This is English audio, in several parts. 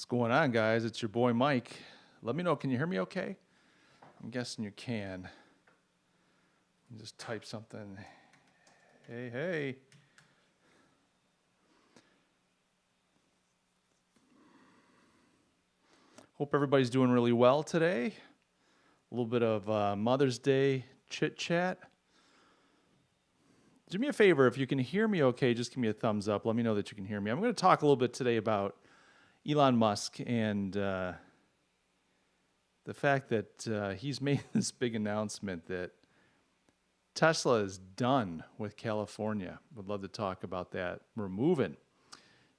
What's going on, guys? It's your boy Mike. Let me know. Can you hear me okay? I'm guessing you can. Just type something. Hey, hey. Hope everybody's doing really well today. A little bit of Mother's Day chit-chat. Do me a favor, if you can hear me okay, just give me a thumbs up. Let me know that you can hear me. I'm going to talk a little bit today about Elon Musk and the fact that he's made this big announcement that Tesla is done with California. Would love to talk about that. We're moving.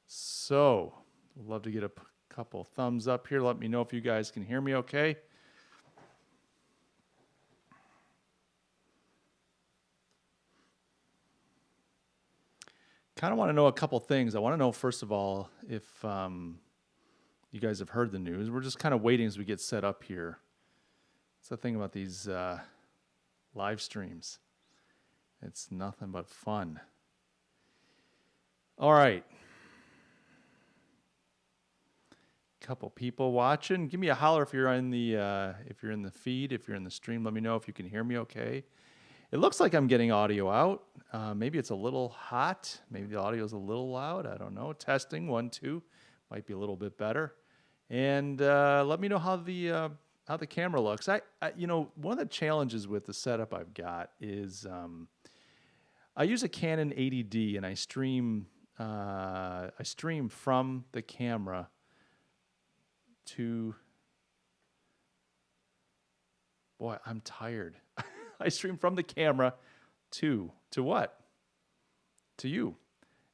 So, would love to get a couple thumbs up here. Let me know if you guys can hear me okay. Kind of want to know a couple things. I want to know, first of all, if you guys have heard the news. We're just kind of waiting as we get set up here. That's the thing about these live streams. It's nothing but fun. All right. Couple people watching. Give me a holler if you're in the feed, if you're in the stream. Let me know if you can hear me okay. It looks like I'm getting audio out. Maybe it's a little hot. Maybe the audio's a little loud. I don't know. Testing 1, 2 might be a little bit better. And let me know how the camera looks. I one of the challenges with the setup I've got is I use a Canon 80D and I stream from the camera to. Boy, I'm tired. I stream from the camera to what? To you.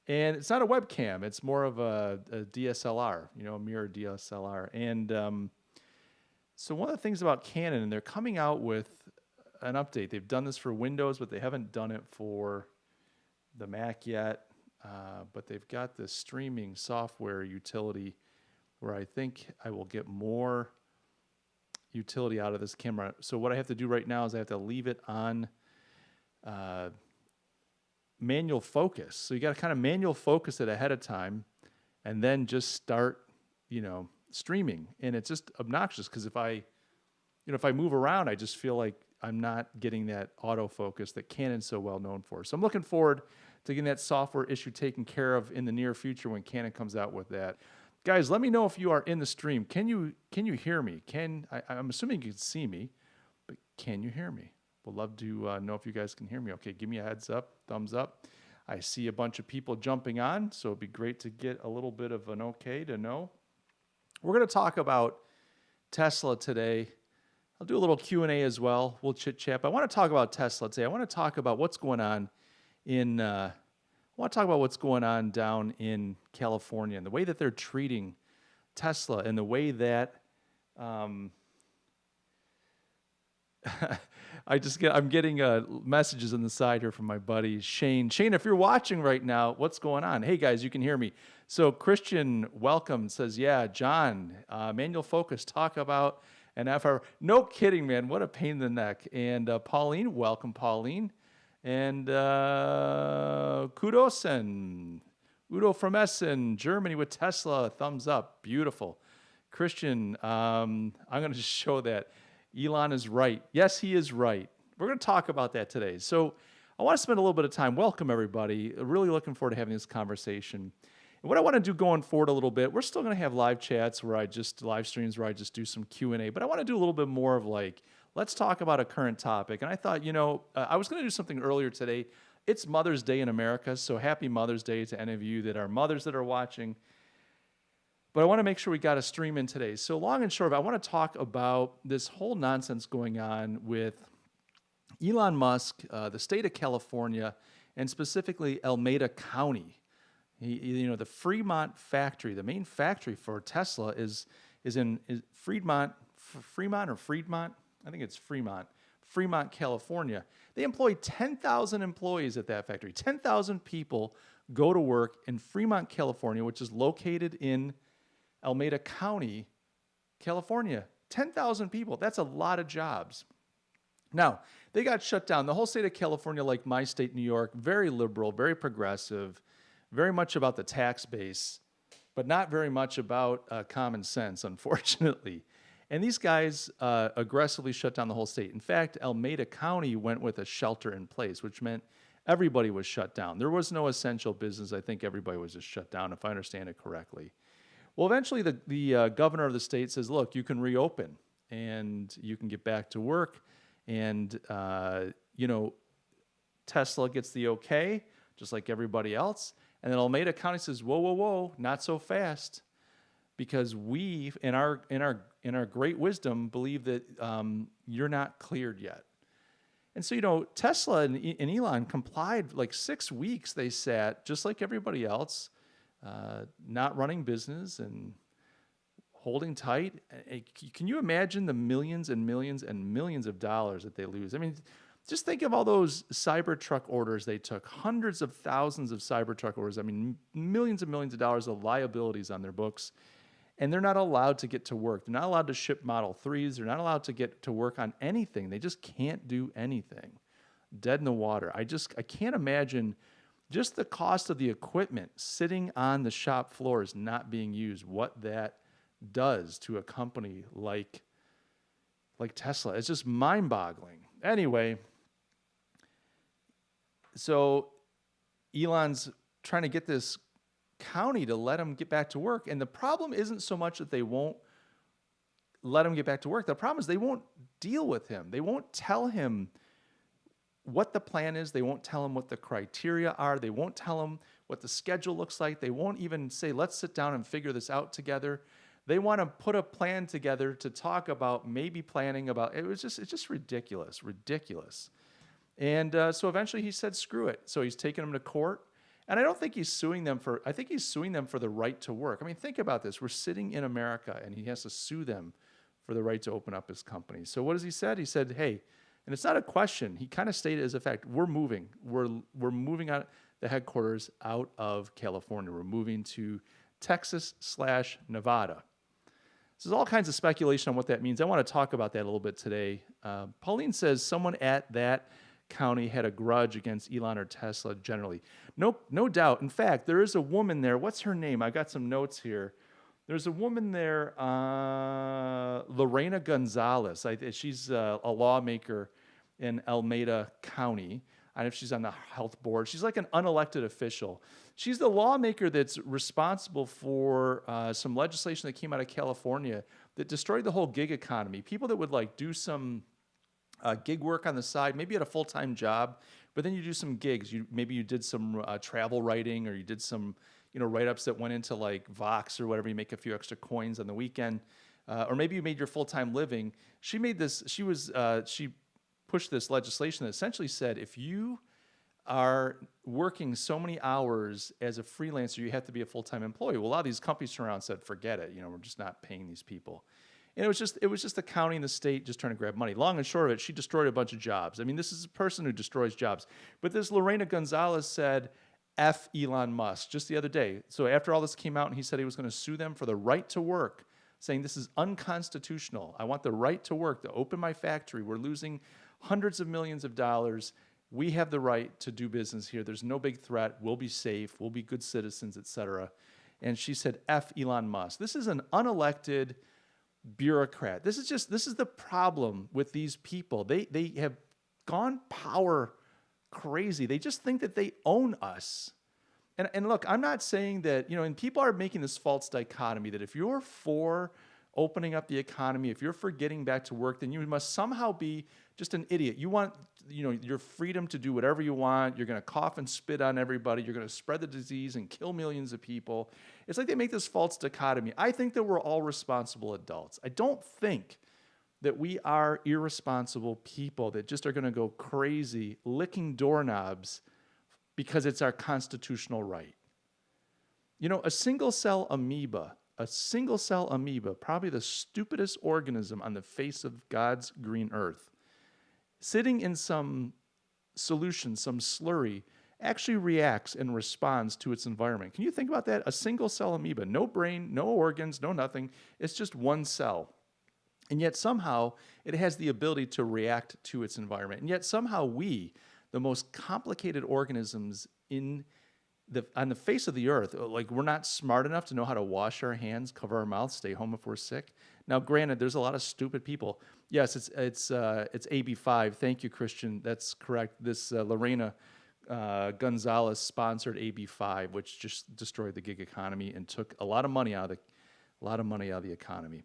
And it's not a webcam. It's more of a DSLR, a mirror DSLR. And so one of the things about Canon, and they're coming out with an update. They've done this for Windows, but they haven't done it for the Mac yet. But they've got this streaming software utility where I think I will get more utility out of this camera. So what I have to do right now is I have to leave it on manual focus. So you got to kind of manual focus it ahead of time and then just start, streaming. And it's just obnoxious because if I move around, I just feel like I'm not getting that autofocus that Canon's so well known for. So I'm looking forward to getting that software issue taken care of in the near future when Canon comes out with that. Guys, let me know if you are in the stream. Can you hear me? I'm assuming you can see me, but can you hear me? We'd love to know if you guys can hear me. Okay, give me a heads up, thumbs up. I see a bunch of people jumping on, so it'd be great to get a little bit of an okay to know. We're going to talk about Tesla today. I'll do a little Q&A as well. We'll chit-chat. But I want to talk about Tesla today. I want to talk about what's going on down in California and the way that they're treating Tesla and the way that I'm getting messages on the side here from my buddy Shane. Shane, if you're watching right now, what's going on? Hey guys, you can hear me. So Christian welcome says, yeah, John, manual focus, talk about an FR. No kidding, man. What a pain in the neck. And Pauline, welcome, Pauline. And kudos and Udo from Essen, Germany with Tesla, thumbs up, beautiful. Christian, I'm going to just show that Elon is right. Yes, he is right. We're going to talk about that today. So I want to spend a little bit of time. Welcome, everybody. Really looking forward to having this conversation. And what I want to do going forward a little bit, we're still going to have live chats live streams where I just do some Q&A, but I want to do a little bit more of let's talk about a current topic. And I thought, I was going to do something earlier today. It's Mother's Day in America, so happy Mother's Day to any of you that are mothers that are watching. But I want to make sure we got a stream in today. So long and short, I want to talk about this whole nonsense going on with Elon Musk, the state of California, and specifically Alameda County. The Fremont factory, the main factory for Tesla is Fremont. I think it's Fremont, California. They employ 10,000 employees at that factory. 10,000 people go to work in Fremont, California, which is located in Alameda County, California. 10,000 people. That's a lot of jobs. Now, they got shut down. The whole state of California, like my state, New York, very liberal, very progressive, very much about the tax base. but not very much about common sense, unfortunately. And these guys aggressively shut down the whole state. In fact, Alameda County went with a shelter in place, which meant everybody was shut down. There was no essential business. I think everybody was just shut down, if I understand it correctly. Well, eventually the governor of the state says, look, you can reopen and you can get back to work. And, Tesla gets the okay, just like everybody else. And then Alameda County says, whoa, whoa, whoa, not so fast. Because we, in our great wisdom, believe that you're not cleared yet. And so, Tesla and Elon complied like 6 weeks. They sat just like everybody else, not running business and holding tight. Can you imagine the millions and millions and millions of dollars that they lose? I mean, just think of all those Cybertruck orders they took, hundreds of thousands of Cybertruck orders. I mean, millions and millions of dollars of liabilities on their books. And they're not allowed to get to work. They're not allowed to ship Model 3s. They're not allowed to get to work on anything. They just can't do anything. Dead in the water. I can't imagine just the cost of the equipment sitting on the shop floors not being used, what that does to a company like Tesla. It's just mind-boggling. Anyway, so Elon's trying to get this county to let him get back to work. And the problem isn't so much that they won't let him get back to work. The problem is they won't deal with him. They won't tell him what the plan is. They won't tell him what the criteria are. They won't tell him what the schedule looks like. They won't even say, let's sit down and figure this out together. They want to put a plan together to talk about maybe planning about, it's just ridiculous. And so eventually he said, screw it. So he's taking them to court. And I don't think he's suing them I think he's suing them for the right to work. I mean, think about this. We're sitting in America and he has to sue them for the right to open up his company. So what has he said? He said, hey, and it's not a question. He kind of stated as a fact, we're moving. We're moving out the headquarters out of California. We're moving to Texas/Nevada. So there's all kinds of speculation on what that means. I want to talk about that a little bit today. Pauline says someone at that county had a grudge against Elon or Tesla generally. No doubt. In fact, there is a woman there. What's her name? I got some notes here. There's a woman there, Lorena Gonzalez. She's a lawmaker in Alameda County. I don't know if she's on the health board. She's like an unelected official. She's the lawmaker that's responsible for some legislation that came out of California that destroyed the whole gig economy. People that would like do some gig work on the side, maybe at a full-time job, but then you do some gigs. Maybe you did some travel writing, or you did some write-ups that went into like Vox or whatever. You make a few extra coins on the weekend, or maybe you made your full-time living. She made this. She pushed this legislation that essentially said if you are working so many hours as a freelancer, you have to be a full-time employee. Well, a lot of these companies turned around and said, forget it. We're just not paying these people. And it was just the county and the state just trying to grab money. Long and short of it, she destroyed a bunch of jobs. I mean, this is a person who destroys jobs. But this Lorena Gonzalez said, F Elon Musk, just the other day. So after all this came out and he said he was going to sue them for the right to work, saying this is unconstitutional. I want the right to work, to open my factory. We're losing hundreds of millions of dollars. We have the right to do business here. There's no big threat. We'll be safe. We'll be good citizens, etc. And she said, F Elon Musk. This is an unelected bureaucrat. This is the problem with these people. They have gone power crazy. They just think that they own us. And look, I'm not saying that, and people are making this false dichotomy that if you're for opening up the economy, if you're for getting back to work, then you must somehow be just an idiot. You want, your freedom to do whatever you want. You're going to cough and spit on everybody. You're going to spread the disease and kill millions of people. It's like they make this false dichotomy. I think that we're all responsible adults. I don't think that we are irresponsible people that just are going to go crazy licking doorknobs because it's our constitutional right. A single-cell amoeba, probably the stupidest organism on the face of God's green earth, sitting in some solution, some slurry, actually reacts and responds to its environment. Can you think about that? A single-cell amoeba, no brain, no organs, no nothing. It's just one cell. And yet somehow it has the ability to react to its environment. And yet somehow we, the most complicated organisms in on the face of the earth, like we're not smart enough to know how to wash our hands, cover our mouths, stay home if we're sick. Now, granted, there's a lot of stupid people. Yes, it's AB5. Thank you, Christian. That's correct. This Lorena Gonzalez sponsored AB5, which just destroyed the gig economy and took a lot of money out of the economy.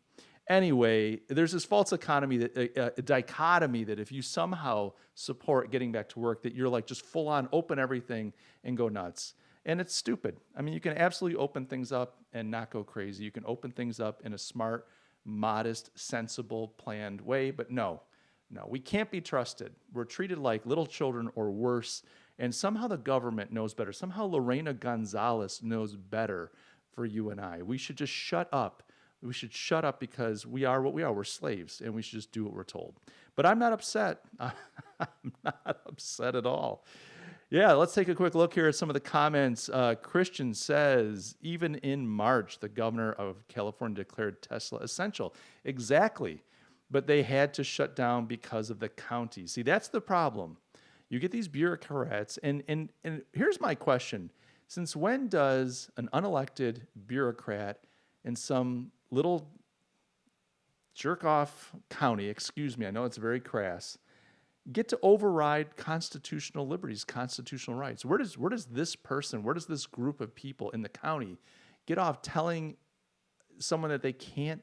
Anyway, there's this false economy that a dichotomy that if you somehow support getting back to work, that you're like just full on open everything and go nuts. And it's stupid. I mean, you can absolutely open things up and not go crazy. You can open things up in a smart, modest, sensible, planned way. But no, we can't be trusted. We're treated like little children or worse. And somehow the government knows better. Somehow Lorena Gonzalez knows better for you and I. We should just shut up. We should shut up because we are what we are. We're slaves, and we should just do what we're told. But I'm not upset. I'm not upset at all. Yeah, let's take a quick look here at some of the comments. Christian says, even in March, the governor of California declared Tesla essential. Exactly. But they had to shut down because of the county. See, that's the problem. You get these bureaucrats, and here's my question. Since when does an unelected bureaucrat in some little jerk-off county, excuse me, I know it's very crass, get to override constitutional liberties, constitutional rights? Where does this person, where does this group of people in the county get off telling someone that they can't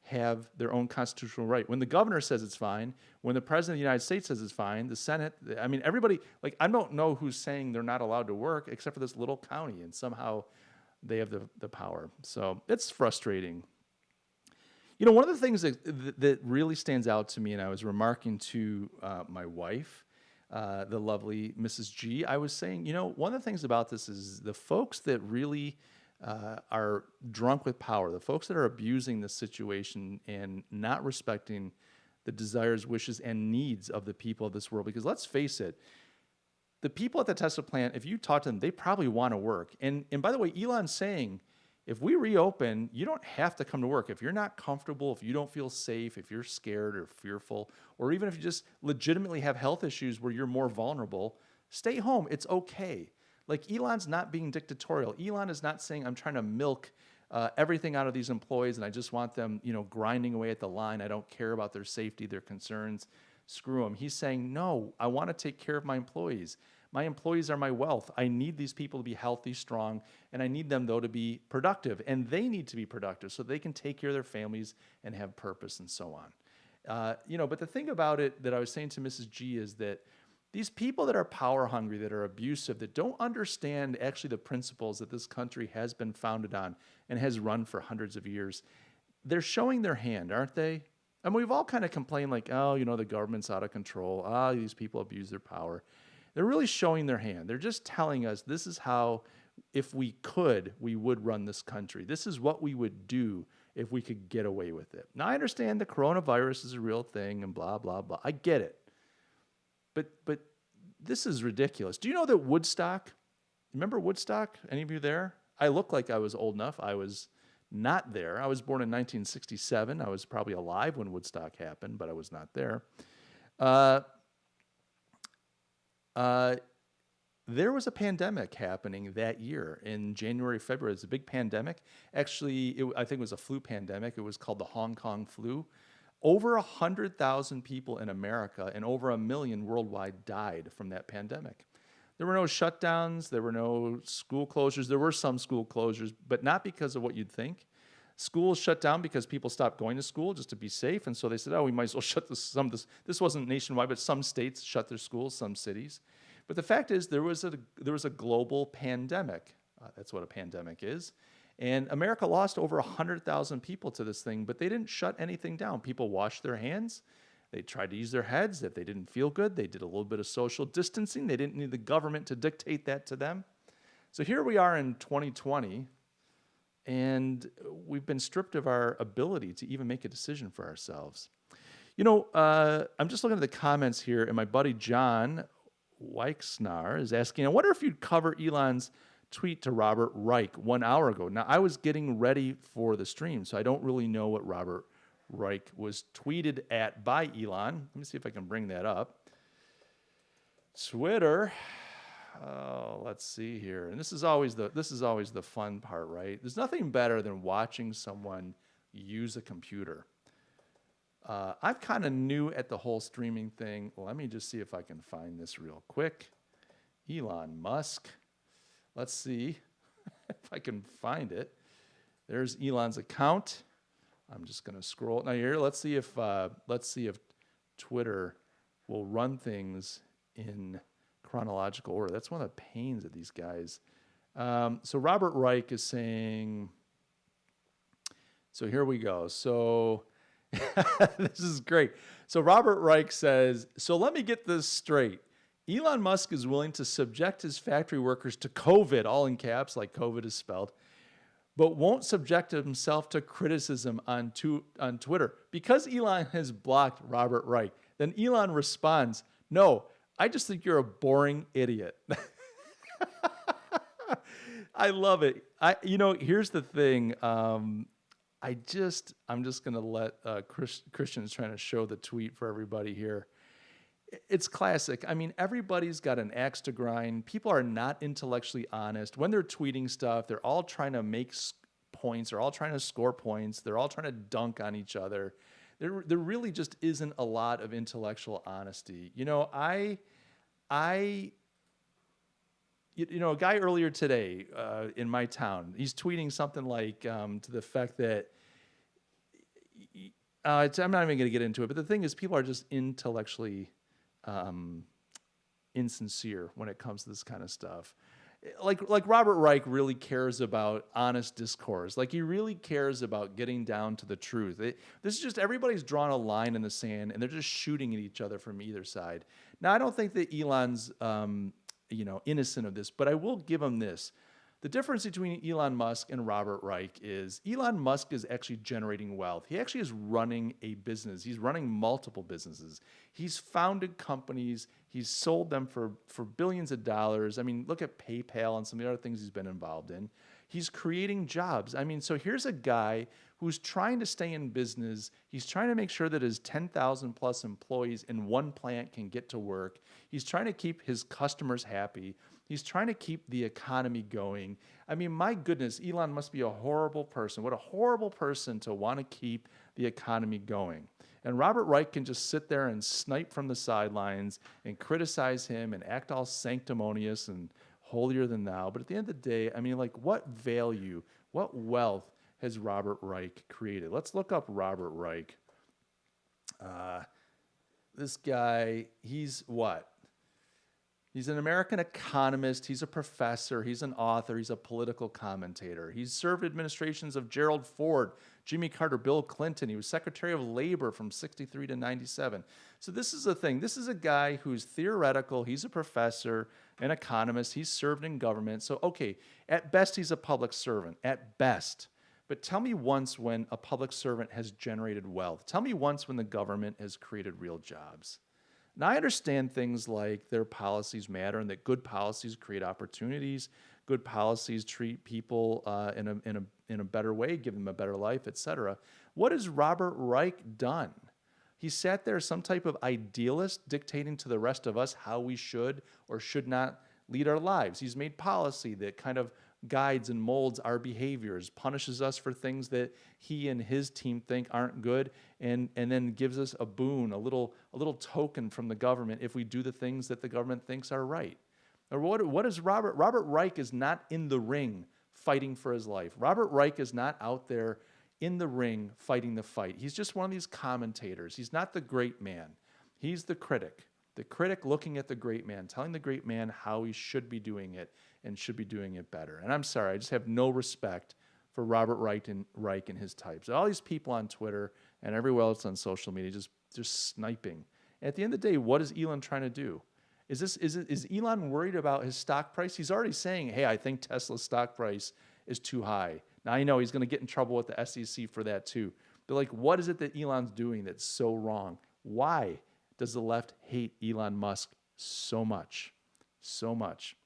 have their own constitutional right? When the governor says it's fine, when the president of the United States says it's fine, the Senate, I mean, everybody, like, I don't know who's saying they're not allowed to work except for this little county, and somehow they have the power. So it's frustrating. You know, one of the things that really stands out to me, and I was remarking to my wife, the lovely Mrs. G, I was saying, you know, one of the things about this is the folks that really are drunk with power, the folks that are abusing the situation and not respecting the desires, wishes, and needs of the people of this world. Because let's face it, the people at the Tesla plant, if you talk to them, they probably want to work. And by the way, Elon's saying, if we reopen, you don't have to come to work. If you're not comfortable, if you don't feel safe, if you're scared or fearful, or even if you just legitimately have health issues where you're more vulnerable, stay home. It's okay. Like, Elon's not being dictatorial. Elon is not saying, I'm trying to milk everything out of these employees and I just want them, you know, grinding away at the line. I don't care about their safety, their concerns. Screw them. He's saying, no, I want to take care of my employees. My employees are my wealth. I need these people to be healthy, strong, and I need them, though, to be productive. And they need to be productive so they can take care of their families and have purpose and so on. You know, but the thing about it that I was saying to Mrs. G is that these people that are power hungry, that are abusive, that don't understand actually the principles that this country has been founded on and has run for hundreds of years, they're showing their hand, aren't they? And we've all kind of complained like, oh, you know, the government's out of control. These people abuse their power. They're really showing their hand. They're just telling us this is how, if we could, we would run this country. This is what we would do if we could get away with it. Now, I understand the coronavirus is a real thing and blah, blah, blah. I get it. But this is ridiculous. Do you know that Woodstock, remember Woodstock? Any of you there? I look like I was old enough. I was not there. I was born in 1967. I was probably alive when Woodstock happened, but I was not there. There was a pandemic happening that year in January, February. It was a big pandemic. Actually, I think it was a flu pandemic. It was called the Hong Kong flu. Over 100,000 people in America and over 1 million worldwide died from that pandemic. There were no shutdowns. There were no school closures. There were some school closures, but not because of what you'd think. Schools shut down because people stopped going to school just to be safe. And so they said, oh, we might as well shut this. This wasn't nationwide, but some states shut their schools, some cities. But the fact is there was a global pandemic. That's what a pandemic is. And America lost over 100,000 people to this thing, but they didn't shut anything down. People washed their hands. They tried to use their heads. If they didn't feel good, they did a little bit of social distancing. They didn't need the government to dictate that to them. So here we are in 2020, and we've been stripped of our ability to even make a decision for ourselves. You know, I'm just looking at the comments here, and my buddy John Weichsnar is asking, I wonder if you'd cover Elon's tweet to Robert Reich 1 hour ago. Now, I was getting ready for the stream, so I don't really know what Robert Reich was tweeted at by Elon. Let me see if I can bring that up. Twitter. Oh, let's see here. And this is always the fun part, right? There's nothing better than watching someone use a computer. I'm kind of new at the whole streaming thing. Let me just see if I can find this real quick. Elon Musk. Let's see if I can find it. There's Elon's account. I'm just going to scroll now here. Let's see if Twitter will run things in chronological order. That's one of the pains of these guys. So Robert Reich is saying. So here we go. So this is great. So Robert Reich says, so let me get this straight. Elon Musk is willing to subject his factory workers to COVID, all in caps, like COVID is spelled, but won't subject himself to criticism on Twitter. Because Elon has blocked Robert Reich, then Elon responds, no, I just think you're a boring idiot. I love it. Here's the thing. I'm just going to let Christian's trying to show the tweet for everybody here. It's classic. I mean, everybody's got an axe to grind. People are not intellectually honest. When they're tweeting stuff, they're all trying to make points. They're all trying to score points. They're all trying to dunk on each other. There really just isn't a lot of intellectual honesty. A guy earlier today in my town, he's tweeting something like to the effect that, I'm not even going to get into it, but the thing is people are just intellectually insincere when it comes to this kind of stuff. Like Robert Reich really cares about honest discourse. Like he really cares about getting down to the truth. This is just everybody's drawn a line in the sand and they're just shooting at each other from either side. Now, I don't think that Elon's innocent of this, but I will give him this. The difference between Elon Musk and Robert Reich is Elon Musk is actually generating wealth. He actually is running a business. He's running multiple businesses. He's founded companies. He's sold them for billions of dollars. I mean, look at PayPal and some of the other things he's been involved in. He's creating jobs. I mean, so here's a guy who's trying to stay in business. He's trying to make sure that his 10,000 plus employees in one plant can get to work. He's trying to keep his customers happy. He's trying to keep the economy going. I mean, my goodness, Elon must be a horrible person. What a horrible person to want to keep the economy going. And Robert Reich can just sit there and snipe from the sidelines and criticize him and act all sanctimonious and holier than thou. But at the end of the day, I mean, like, what value, what wealth has Robert Reich created? Let's look up Robert Reich. This guy, he's what? He's an American economist. He's a professor. He's an author. He's a political commentator. He's served administrations of Gerald Ford, Jimmy Carter, Bill Clinton. He was Secretary of Labor from 63 to 97. So this is the thing. This is a guy who's theoretical. He's a professor, an economist. He's served in government. So, okay, at best, he's a public servant. At best. But tell me once when a public servant has generated wealth. Tell me once when the government has created real jobs. Now, I understand things like their policies matter and that good policies create opportunities. Good policies treat people in a better way, give them a better life, etc. What has Robert Reich done? He sat there, some type of idealist, dictating to the rest of us how we should or should not lead our lives. He's made policy that kind of guides and molds our behaviors, punishes us for things that he and his team think aren't good, and then gives us a boon, a little token from the government if we do the things that the government thinks are right. Or what is Robert Reich is not in the ring fighting for his life. Robert Reich is not out there in the ring fighting the fight. He's just one of these commentators. He's not the great man. He's the critic looking at the great man, telling the great man how he should be doing it and should be doing it better. And I'm sorry, I just have no respect for Robert Reich and his types. All these people on Twitter and everywhere else on social media just sniping. And at the end of the day, what is Elon trying to do? Is Elon worried about his stock price? He's already saying, hey, I think Tesla's stock price is too high. Now, I know he's going to get in trouble with the SEC for that too. But like, what is it that Elon's doing that's so wrong? Why does the left hate Elon Musk so much? So much.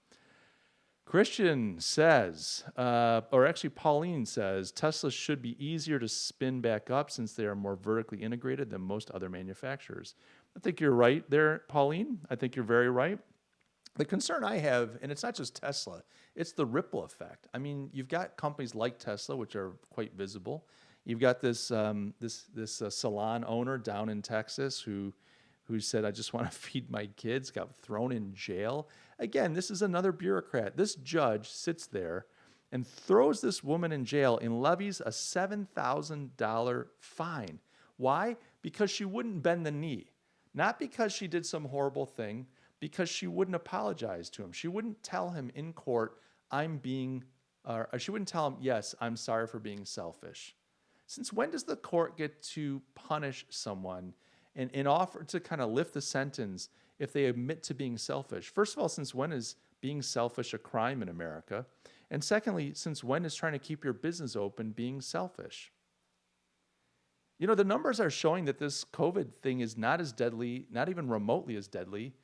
Christian says, or actually Pauline says, Tesla should be easier to spin back up since they are more vertically integrated than most other manufacturers. I think you're right there, Pauline. I think you're very right. The concern I have, and it's not just Tesla, it's the ripple effect. I mean, you've got companies like Tesla, which are quite visible. You've got this salon owner down in Texas who said, "I just want to feed my kids," got thrown in jail. Again, this is another bureaucrat. This judge sits there and throws this woman in jail and levies a $7,000 fine. Why? Because she wouldn't bend the knee. Not because she did some horrible thing, because she wouldn't apologize to him. She wouldn't tell him in court, she wouldn't tell him, yes, I'm sorry for being selfish. Since when does the court get to punish someone and offer to kind of lift the sentence if they admit to being selfish? First of all, since when is being selfish a crime in America? And secondly, since when is trying to keep your business open being selfish? You know, the numbers are showing that this COVID thing is not as deadly, not even remotely as deadly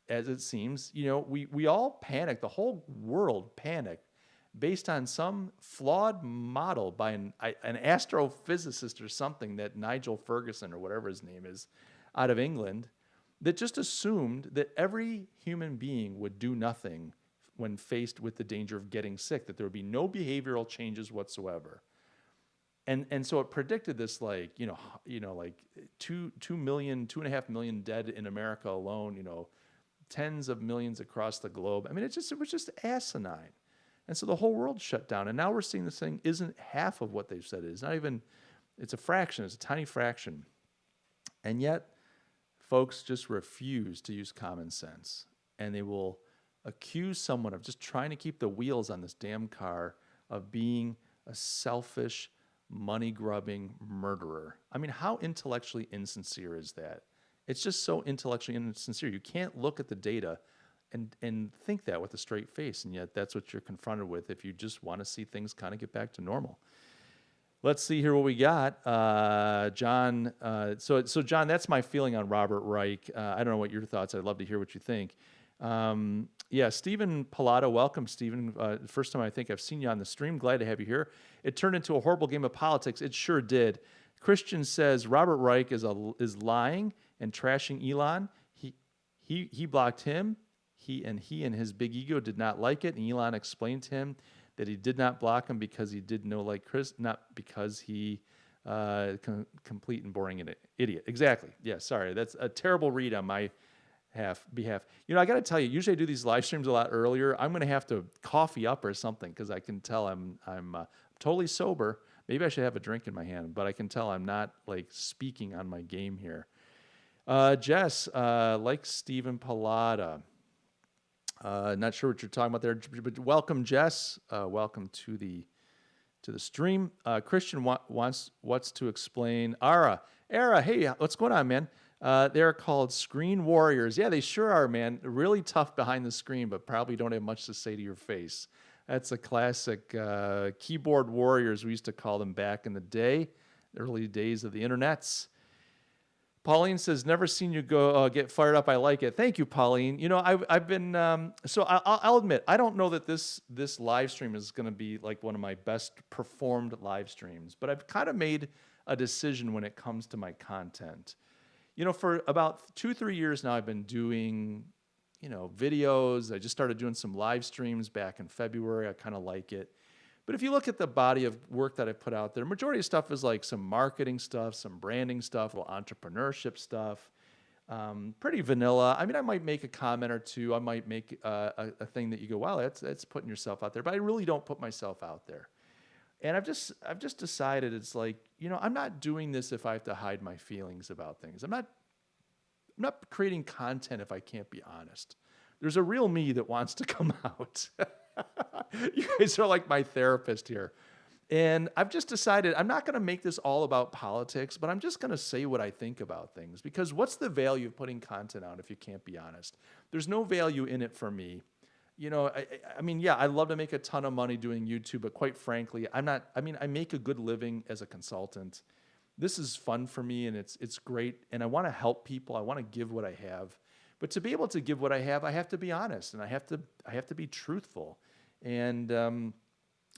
as it seems. You know, we all panicked, the whole world panicked based on some flawed model by an astrophysicist or something, that Nigel Ferguson or whatever his name is out of England, that just assumed that every human being would do nothing when faced with the danger of getting sick, that there would be no behavioral changes whatsoever. And so it predicted this, like, like 2.5 million dead in America alone, tens of millions across the globe. I mean, it was just asinine. And so the whole world shut down. And now we're seeing this thing isn't half of what they've said it is. Not even, it's a fraction, it's a tiny fraction. And yet, folks just refuse to use common sense. And they will accuse someone of just trying to keep the wheels on this damn car of being a selfish, money-grubbing murderer. I mean, how intellectually insincere is that? It's just so intellectually insincere. You can't look at the data and think that with a straight face, and yet that's what you're confronted with if you just want to see things kind of get back to normal. Let's see here what we got. John, so John, that's my feeling on Robert Reich. I don't know what your thoughts. I'd love to hear what you think. Stephen Pilato, welcome, Stephen. First time I think I've seen you on the stream. Glad to have you here. It turned into a horrible game of politics. It sure did. Christian says Robert Reich is lying and trashing Elon. He blocked him. He and his big ego did not like it, and Elon explained to him that he did not block him because he did know like Chris, not because he complete and boring idiot. Exactly. Yeah, sorry. That's a terrible read on my behalf. I got to tell you, usually I do these live streams a lot earlier. I'm going to have to coffee up or something because I can tell I'm totally sober. Maybe I should have a drink in my hand, but I can tell I'm not like speaking on my game here. Jess, like Stephen Pilata. Not sure what you're talking about there, but welcome, Jess. Welcome to the stream. Christian wants to explain. Ara, hey, what's going on, man? They're called screen warriors. Yeah, they sure are, man. Really tough behind the screen, but probably don't have much to say to your face. That's a classic keyboard warriors, we used to call them back in the day, early days of the internets. Pauline says, never seen you go get fired up. I like it. Thank you, Pauline. I've been, so I'll admit, I don't know that this live stream is going to be like one of my best performed live streams, but I've kind of made a decision when it comes to my content. For about 2-3 years now, I've been doing, videos. I just started doing some live streams back in February. I kind of like it. But if you look at the body of work that I put out there, majority of stuff is like some marketing stuff, some branding stuff, a little entrepreneurship stuff, pretty vanilla. I mean, I might make a comment or two. I might make a thing that you go, wow, that's putting yourself out there. But I really don't put myself out there. And I've just decided it's like, I'm not doing this if I have to hide my feelings about things. I'm not creating content if I can't be honest. There's a real me that wants to come out. You guys are like my therapist here. And I've just decided I'm not going to make this all about politics, but I'm just going to say what I think about things. Because what's the value of putting content out if you can't be honest? There's no value in it for me. I love to make a ton of money doing YouTube, but quite frankly, I make a good living as a consultant. This is fun for me and it's great. And I want to help people. I want to give what I have. But to be able to give what I have to be honest and I have to be truthful. And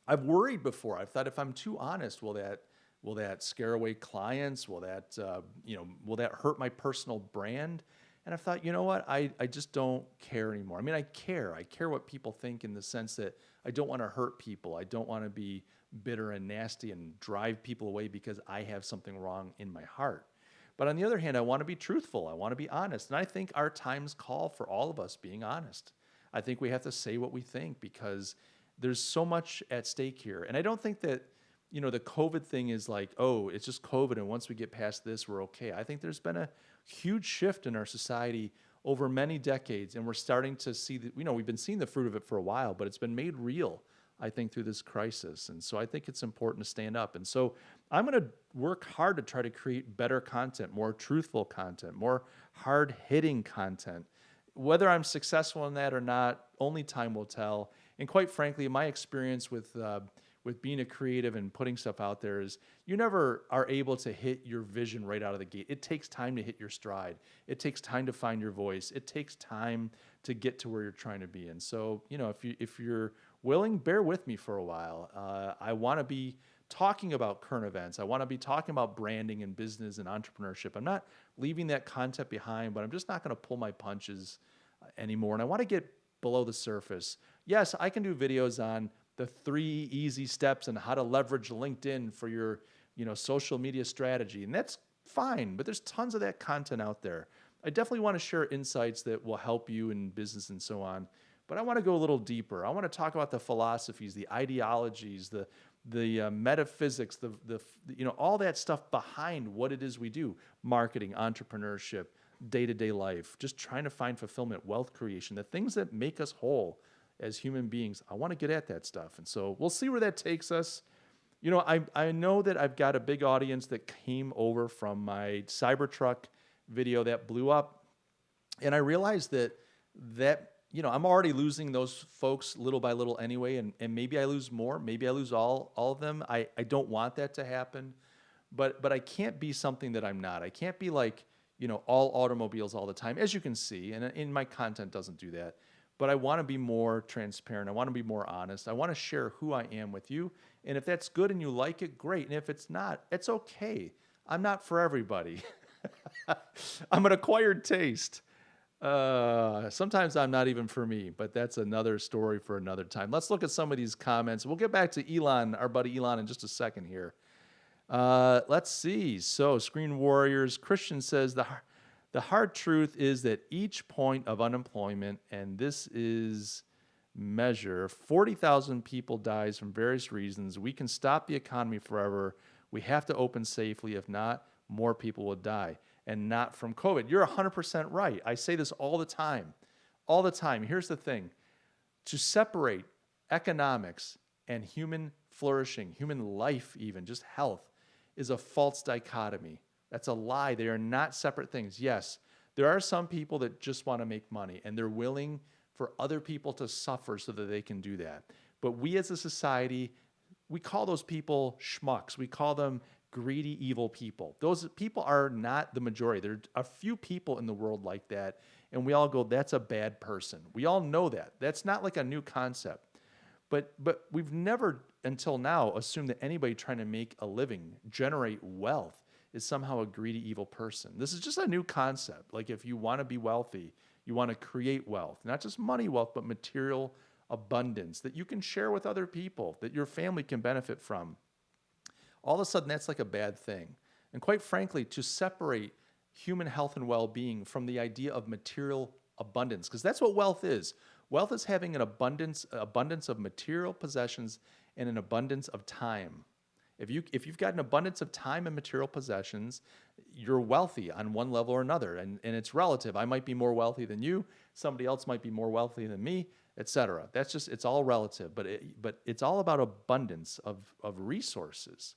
I've worried before. I've thought if I'm too honest, will that scare away clients? Will that hurt my personal brand? And I thought, you know what? I just don't care anymore. I mean, I care. I care what people think in the sense that I don't want to hurt people. I don't want to be bitter and nasty and drive people away because I have something wrong in my heart. But on the other hand, I want to be truthful. I want to be honest. And I think our times call for all of us being honest. I think we have to say what we think because there's so much at stake here. And I don't think that, the COVID thing is like, oh, it's just COVID. And once we get past this, we're okay. I think there's been a huge shift in our society over many decades. And we're starting to see that, we've been seeing the fruit of it for a while, but it's been made real, I think, through this crisis. And so I think it's important to stand up. And so I'm going to work hard to try to create better content, more truthful content, more hard-hitting content. Whether I'm successful in that or not, only time will tell. And quite frankly, my experience with being a creative and putting stuff out there is you never are able to hit your vision right out of the gate. It takes time to hit your stride. It takes time to find your voice. It takes time to get to where you're trying to be. And so, if you're willing, bear with me for a while. I want to be talking about current events. I want to be talking about branding and business and entrepreneurship. I'm not leaving that content behind, but I'm just not going to pull my punches anymore. And I want to get below the surface. Yes, I can do videos on the 3 easy steps on how to leverage LinkedIn for your, social media strategy. And that's fine, but there's tons of that content out there. I definitely want to share insights that will help you in business and so on. But I want to go a little deeper. I want to talk about the philosophies, the ideologies, the metaphysics, all that stuff behind what it is we do: marketing, entrepreneurship, day-to-day life, just trying to find fulfillment, wealth creation, the things that make us whole as human beings. I want to get at that stuff. And so we'll see where that takes us. I know that I've got a big audience that came over from my Cybertruck video that blew up. And I realized that I'm already losing those folks little by little anyway. And maybe I lose more. Maybe I lose all of them. I don't want that to happen. But I can't be something that I'm not. I can't be like, all automobiles all the time, as you can see. And my content doesn't do that. But I want to be more transparent. I want to be more honest. I want to share who I am with you. And if that's good and you like it, great. And if it's not, it's okay. I'm not for everybody. I'm an acquired taste. Sometimes I'm not even for me, but that's another story for another time. Let's look at some of these comments. We'll get back to Elon, our buddy Elon, in just a second here. Let's see. So, Screen Warriors, Christian says the hard truth is that each point of unemployment, and this is measure, 40,000 people dies from various reasons. We can stop the economy forever. We have to open safely. If not, more people will die, and not from COVID. You're 100% right. I say this all the time. All the time. Here's the thing. To separate economics and human flourishing, human life even, just health, is a false dichotomy. That's a lie. They are not separate things. Yes, there are some people that just want to make money, and they're willing for other people to suffer so that they can do that. But we as a society, we call those people schmucks. We call them greedy, evil people. Those people are not the majority. There are a few people in the world like that, and we all go, that's a bad person. We all know that. That's not like a new concept. But we've never, until now, assumed that anybody trying to make a living, generate wealth, is somehow a greedy, evil person. This is just a new concept. Like if you want to be wealthy, you want to create wealth, not just money wealth, but material abundance that you can share with other people, that your family can benefit from. All of a sudden, that's like a bad thing. And quite frankly, to separate human health and well-being from the idea of material abundance, because that's what wealth is. Wealth is having an abundance of material possessions and an abundance of time. If you've got an abundance of time and material possessions, you're wealthy on one level or another, and it's relative. I might be more wealthy than you. Somebody else might be more wealthy than me, etc. That's just, it's all relative, but it's all about abundance of resources.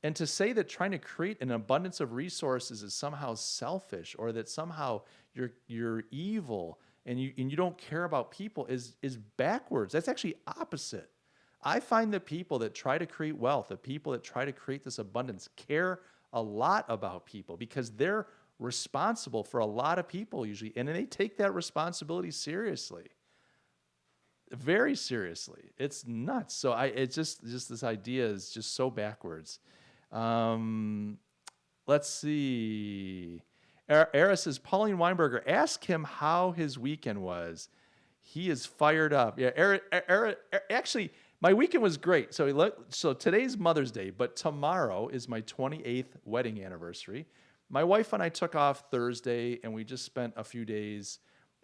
And to say that trying to create an abundance of resources is somehow selfish, or that somehow you're evil and you don't care about people is backwards. That's actually opposite. I find that people that try to create wealth, the people that try to create this abundance, care a lot about people because they're responsible for a lot of people usually, and they take that responsibility seriously, very seriously. It's nuts. So it's just this idea is just so backwards. Let's see. Era says, Pauline Weinberger, ask him how his weekend was. He is fired up. Yeah, actually, my weekend was great. So today's Mother's Day, but tomorrow is my 28th wedding anniversary. My wife and I took off Thursday, and we just spent a few days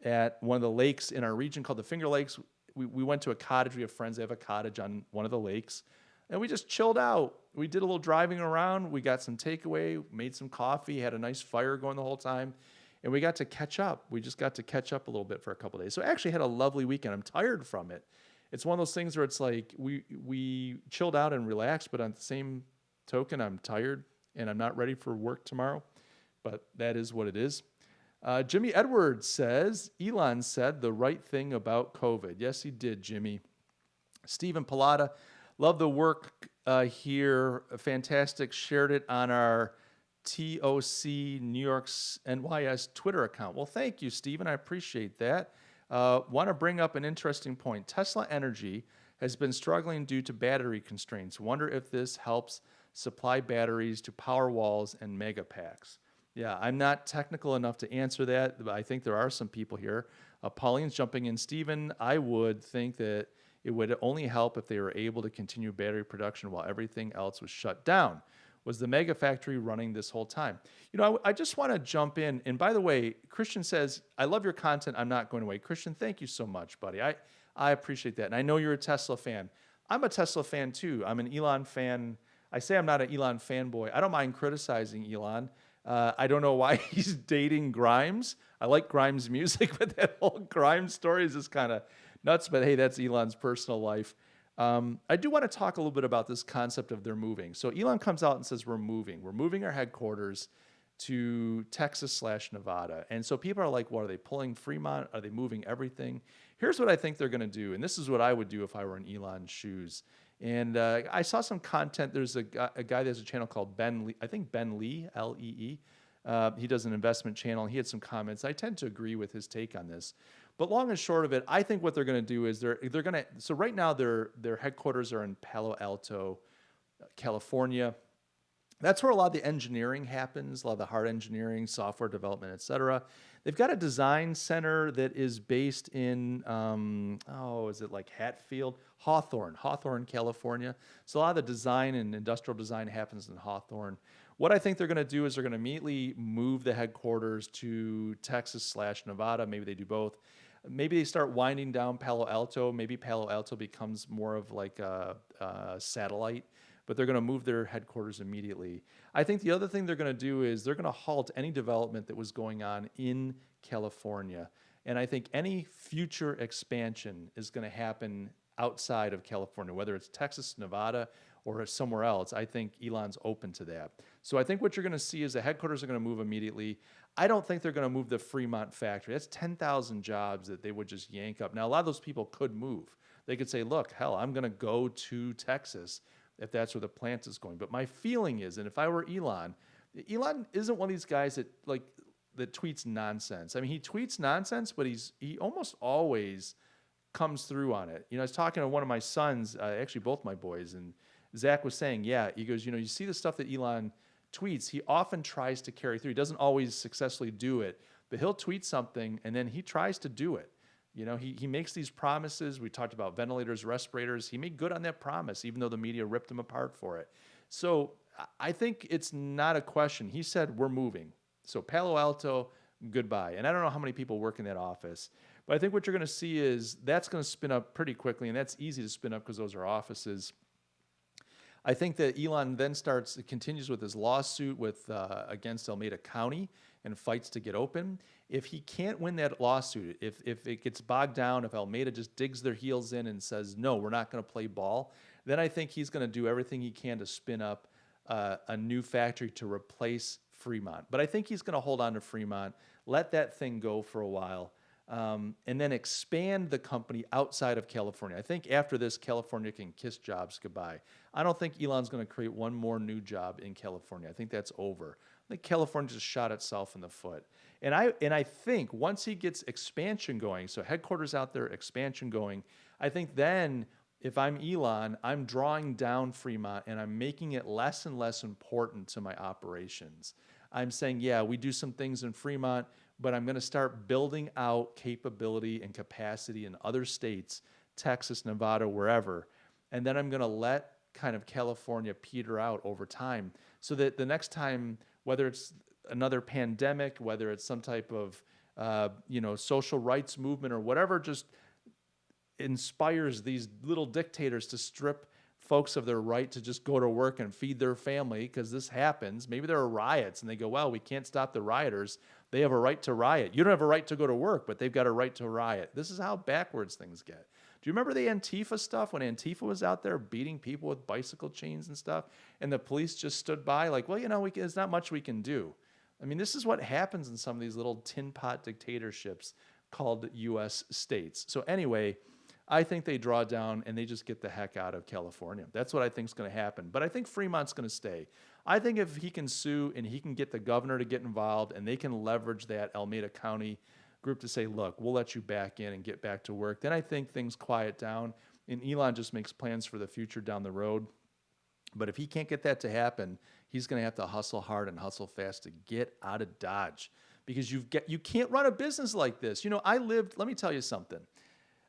at one of the lakes in our region called the Finger Lakes. We went to a cottage. We have friends that have a cottage on one of the lakes, and we just chilled out. We did a little driving around. We got some takeaway, made some coffee, had a nice fire going the whole time, and we got to catch up. We just got to catch up a little bit for a couple of days. So I actually had a lovely weekend. I'm tired from it. It's one of those things where it's like we chilled out and relaxed, but on the same token, I'm tired and I'm not ready for work tomorrow. But that is what it is. Jimmy Edwards says, Elon said the right thing about COVID. Yes, he did, Jimmy. Stephen Pallotta, love the work here. Fantastic. Shared it on our TOC New York's NYS Twitter account. Well, thank you, Stephen. I appreciate that. Want to bring up an interesting point. Tesla Energy has been struggling due to battery constraints. Wonder if this helps supply batteries to power walls and mega packs. Yeah, I'm not technical enough to answer that, but I think there are some people here. Pauline's jumping in. Stephen, I would think that it would only help if they were able to continue battery production while everything else was shut down. Was the mega factory running this whole time? You know, I just want to jump in. And by the way, Christian says, I love your content. I'm not going away. Christian, thank you so much, buddy. I appreciate that. And I know you're a Tesla fan. I'm a Tesla fan too. I'm an Elon fan. I say I'm not an Elon fanboy. I don't mind criticizing Elon. I don't know why he's dating Grimes. I like Grimes' music, but that whole Grimes story is just kind of nuts. But hey, that's Elon's personal life. I do want to talk a little bit about this concept of they're moving. So Elon comes out and says, we're moving our headquarters to Texas/Nevada. And so people are like, what, are they pulling Fremont? Are they moving everything? Here's what I think they're going to do. And this is what I would do if I were in Elon's shoes. And I saw some content. There's a guy that has a channel called Ben Lee. I think Ben Lee, Lee. He does an investment channel. He had some comments. I tend to agree with his take on this. But long and short of it, I think what they're going to do is they're going to. So right now their headquarters are in Palo Alto, California. That's where a lot of the engineering happens, a lot of the hard engineering, software development, et cetera. They've got a design center that is based in, is it like Hatfield? Hawthorne, California. So a lot of the design and industrial design happens in Hawthorne. What I think they're going to do is they're going to immediately move the headquarters to Texas/Nevada. Maybe they do both. Maybe they start winding down Palo Alto. Maybe Palo Alto becomes more of like a satellite. But they're going to move their headquarters immediately. I think the other thing they're going to do is they're going to halt any development that was going on in California. And I think any future expansion is going to happen outside of California, whether it's Texas, Nevada, or somewhere else. I think Elon's open to that. So I think what you're going to see is the headquarters are going to move immediately. I don't think they're going to move the Fremont factory. That's 10,000 jobs that they would just yank up. Now, a lot of those people could move. They could say, look, hell, I'm going to go to Texas if that's where the plant is going. But my feeling is, and if I were Elon isn't one of these guys that tweets nonsense. I mean, he tweets nonsense, but he almost always comes through on it. You know, I was talking to one of my sons, actually both my boys, and Zach was saying, yeah, he goes, you see the stuff that Elon tweets, he often tries to carry through. He doesn't always successfully do it, but he'll tweet something and then he tries to do it. You know, he makes these promises. We talked about ventilators, respirators. He made good on that promise, even though the media ripped him apart for it. So I think it's not a question. He said, we're moving. So Palo Alto, goodbye. And I don't know how many people work in that office, but I think what you're going to see is that's going to spin up pretty quickly, and that's easy to spin up because those are offices. I think that Elon then continues with his lawsuit against Alameda County and fights to get open. If he can't win that lawsuit, if it gets bogged down, if Alameda just digs their heels in and says, no, we're not going to play ball, then I think he's going to do everything he can to spin up a new factory to replace Fremont. But I think he's going to hold on to Fremont, let that thing go for a while, and then expand the company outside of California. I think after this, California can kiss jobs goodbye. I don't think Elon's going to create one more new job in California. I think that's over. I think California just shot itself in the foot. And I think once he gets expansion going, so headquarters out there, expansion going, I think then if I'm Elon, I'm drawing down Fremont and I'm making it less and less important to my operations. I'm saying, yeah, we do some things in Fremont, but I'm going to start building out capability and capacity in other states, Texas, Nevada, wherever. And then I'm going to let kind of California peter out over time so that the next time, whether it's another pandemic, whether it's some type of social rights movement or whatever, just inspires these little dictators to strip folks of their right to just go to work and feed their family, because this happens. Maybe there are riots and they go, well, we can't stop the rioters. They have a right to riot. You don't have a right to go to work, but they've got a right to riot. This is how backwards things get. Do you remember the Antifa stuff when Antifa was out there beating people with bicycle chains and stuff, and the police just stood by like, well, there's not much we can do. I mean, this is what happens in some of these little tin pot dictatorships called U.S. states. So anyway, I think they draw down and they just get the heck out of California. That's what I think is going to happen. But I think Fremont's going to stay. I think if he can sue and he can get the governor to get involved and they can leverage that Alameda County group to say, look, we'll let you back in and get back to work, then I think things quiet down and Elon just makes plans for the future down the road. But if he can't get that to happen, he's going to have to hustle hard and hustle fast to get out of Dodge, because you can't run a business like this. Let me tell you something.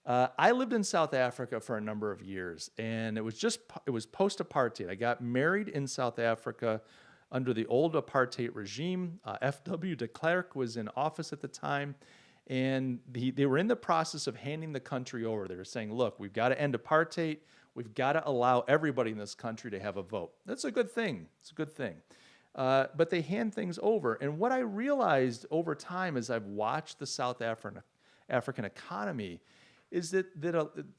I lived in South Africa for a number of years, and it was post-apartheid. I got married in South Africa under the old apartheid regime. F.W. de Klerk was in office at the time, and they were in the process of handing the country over. They were saying, look, we've got to end apartheid. We've got to allow everybody in this country to have a vote. That's a good thing. It's a good thing. But they hand things over. And what I realized over time as I've watched the South African economy is that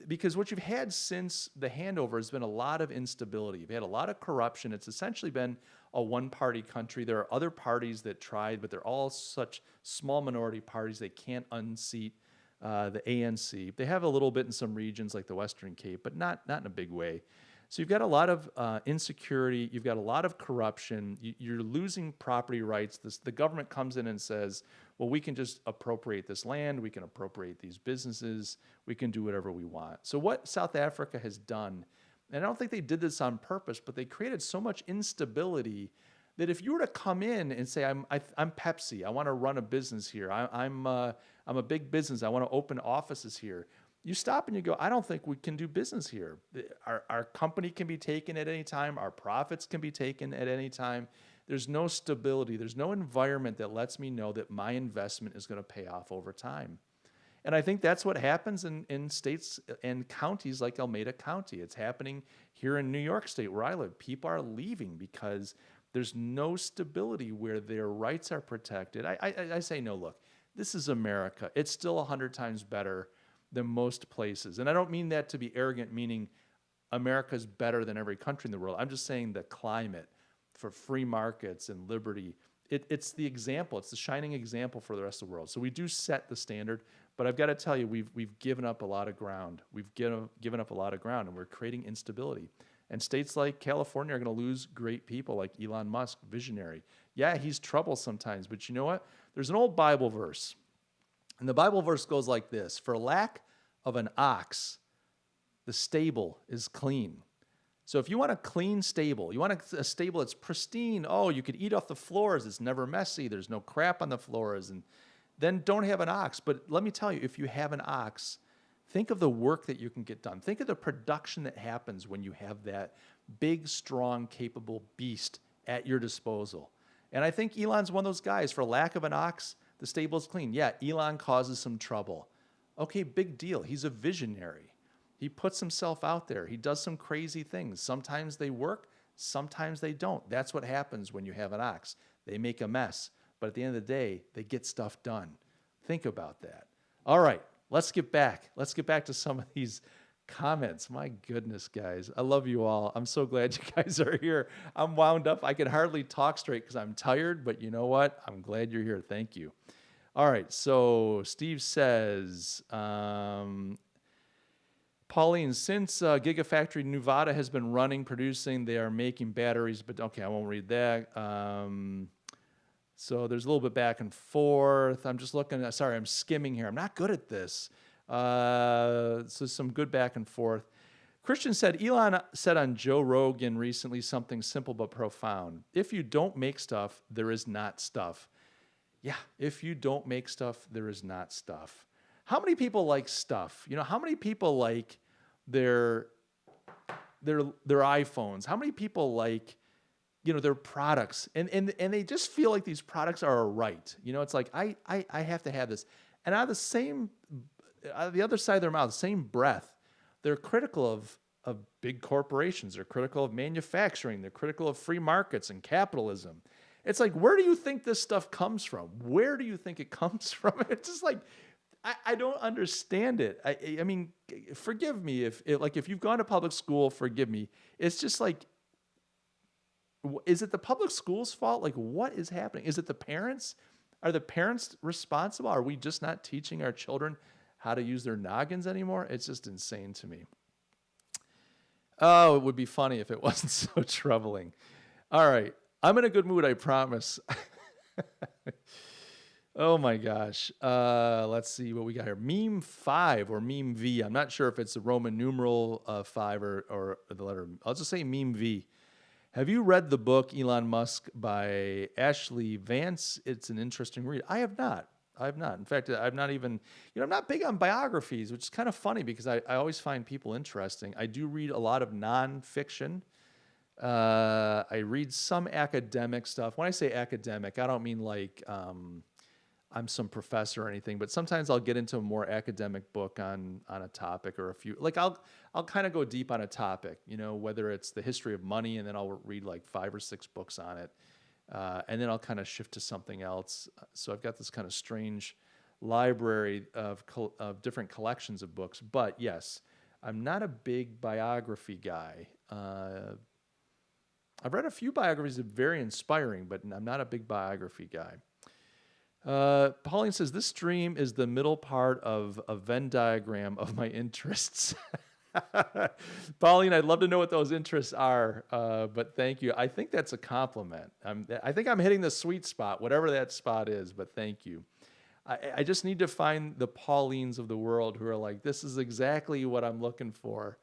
because what you've had since the handover has been a lot of instability. You've had a lot of corruption. It's essentially been a one-party country. There are other parties that tried, but they're all such small minority parties they can't unseat the ANC. They have a little bit in some regions like the Western Cape, but not in a big way. So you've got a lot of insecurity. You've got a lot of corruption. You're losing property rights. The government comes in and says, well, we can just appropriate this land. We can appropriate these businesses. We can do whatever we want. So what South Africa has done, and I don't think they did this on purpose, but they created so much instability that if you were to come in and say, I'm Pepsi, I want to run a business here. I'm a big business. I want to open offices here. You stop and you go, I don't think we can do business here. Our company can be taken at any time. Our profits can be taken at any time. There's no stability. There's no environment that lets me know that my investment is going to pay off over time. And I think that's what happens in states and counties like Alameda County. It's happening here in New York State where I live. People are leaving because there's no stability where their rights are protected. I say, no, look, this is America. It's still 100 times better than most places. And I don't mean that to be arrogant, meaning America's better than every country in the world. I'm just saying the climate for free markets and liberty, it's the example. It's the shining example for the rest of the world. So we do set the standard, but I've got to tell you, we've given up a lot of ground. We've given up a lot of ground, and we're creating instability. And states like California are going to lose great people like Elon Musk, visionary. Yeah, he's trouble sometimes, but you know what? There's an old Bible verse, and the Bible verse goes like this: for lack of an ox, the stable is clean. So if you want a clean stable, you want a stable that's pristine, you could eat off the floors, it's never messy, there's no crap on the floors, and then don't have an ox. But let me tell you, if you have an ox, think of the work that you can get done. Think of the production that happens when you have that big, strong, capable beast at your disposal. And I think Elon's one of those guys. For lack of an ox, the stable is clean. Yeah, Elon causes some trouble. Okay, big deal. He's a visionary. He puts himself out there. He does some crazy things. Sometimes they work, sometimes they don't. That's what happens when you have an ox. They make a mess, but at the end of the day, they get stuff done. Think about that. All right, let's get back. Let's get back to some of these comments. My goodness, guys. I love you all. I'm so glad you guys are here. I'm wound up. I can hardly talk straight because I'm tired, but you know what? I'm glad you're here. Thank you. All right, so Steve says, Pauline, since Gigafactory Nevada has been running, producing, they are making batteries, but okay, I won't read that. So there's a little bit back and forth. I'm just looking, sorry, I'm skimming here. I'm not good at this. So some good back and forth. Christian said, Elon said on Joe Rogan recently something simple but profound. If you don't make stuff, there is not stuff. Yeah, if you don't make stuff, there is not stuff. How many people like stuff? How many people like their iPhones? How many people like, their products? And they just feel like these products are a right. It's like, I have to have this. And out of the other side of their mouth, same breath, they're critical of big corporations. They're critical of manufacturing. They're critical of free markets and capitalism. It's like, where do you think this stuff comes from? Where do you think it comes from? It's just like, I don't understand it. I mean, forgive me if you've gone to public school, forgive me. It's just like, is it the public school's fault? Like, what is happening? Is it the parents? Are the parents responsible? Are we just not teaching our children how to use their noggins anymore? It's just insane to me. Oh, it would be funny if it wasn't so troubling. All right. I'm in a good mood, I promise. Oh my gosh. Let's see what we got here. Meme 5 or meme V. I'm not sure if it's the Roman numeral 5 or the letter. I'll just say meme V. Have you read the book Elon Musk by Ashley Vance? It's an interesting read. I have not. In fact, I'm not even, I'm not big on biographies, which is kind of funny because I always find people interesting. I do read a lot of nonfiction. I read some academic stuff. When I say academic, I don't mean like I'm some professor or anything, but sometimes I'll get into a more academic book on a topic or a few. Like I'll kind of go deep on a topic, whether it's the history of money, and then I'll read like 5 or 6 books on it. And then I'll kind of shift to something else. So I've got this kind of strange library of different collections of books. But yes, I'm not a big biography guy. I've read a few biographies that are very inspiring, but I'm not a big biography guy. Pauline says, this stream is the middle part of a Venn diagram of my interests. Pauline, I'd love to know what those interests are, but thank you. I think that's a compliment. I think I'm hitting the sweet spot, whatever that spot is, but thank you. I just need to find the Paulines of the world who are like, this is exactly what I'm looking for.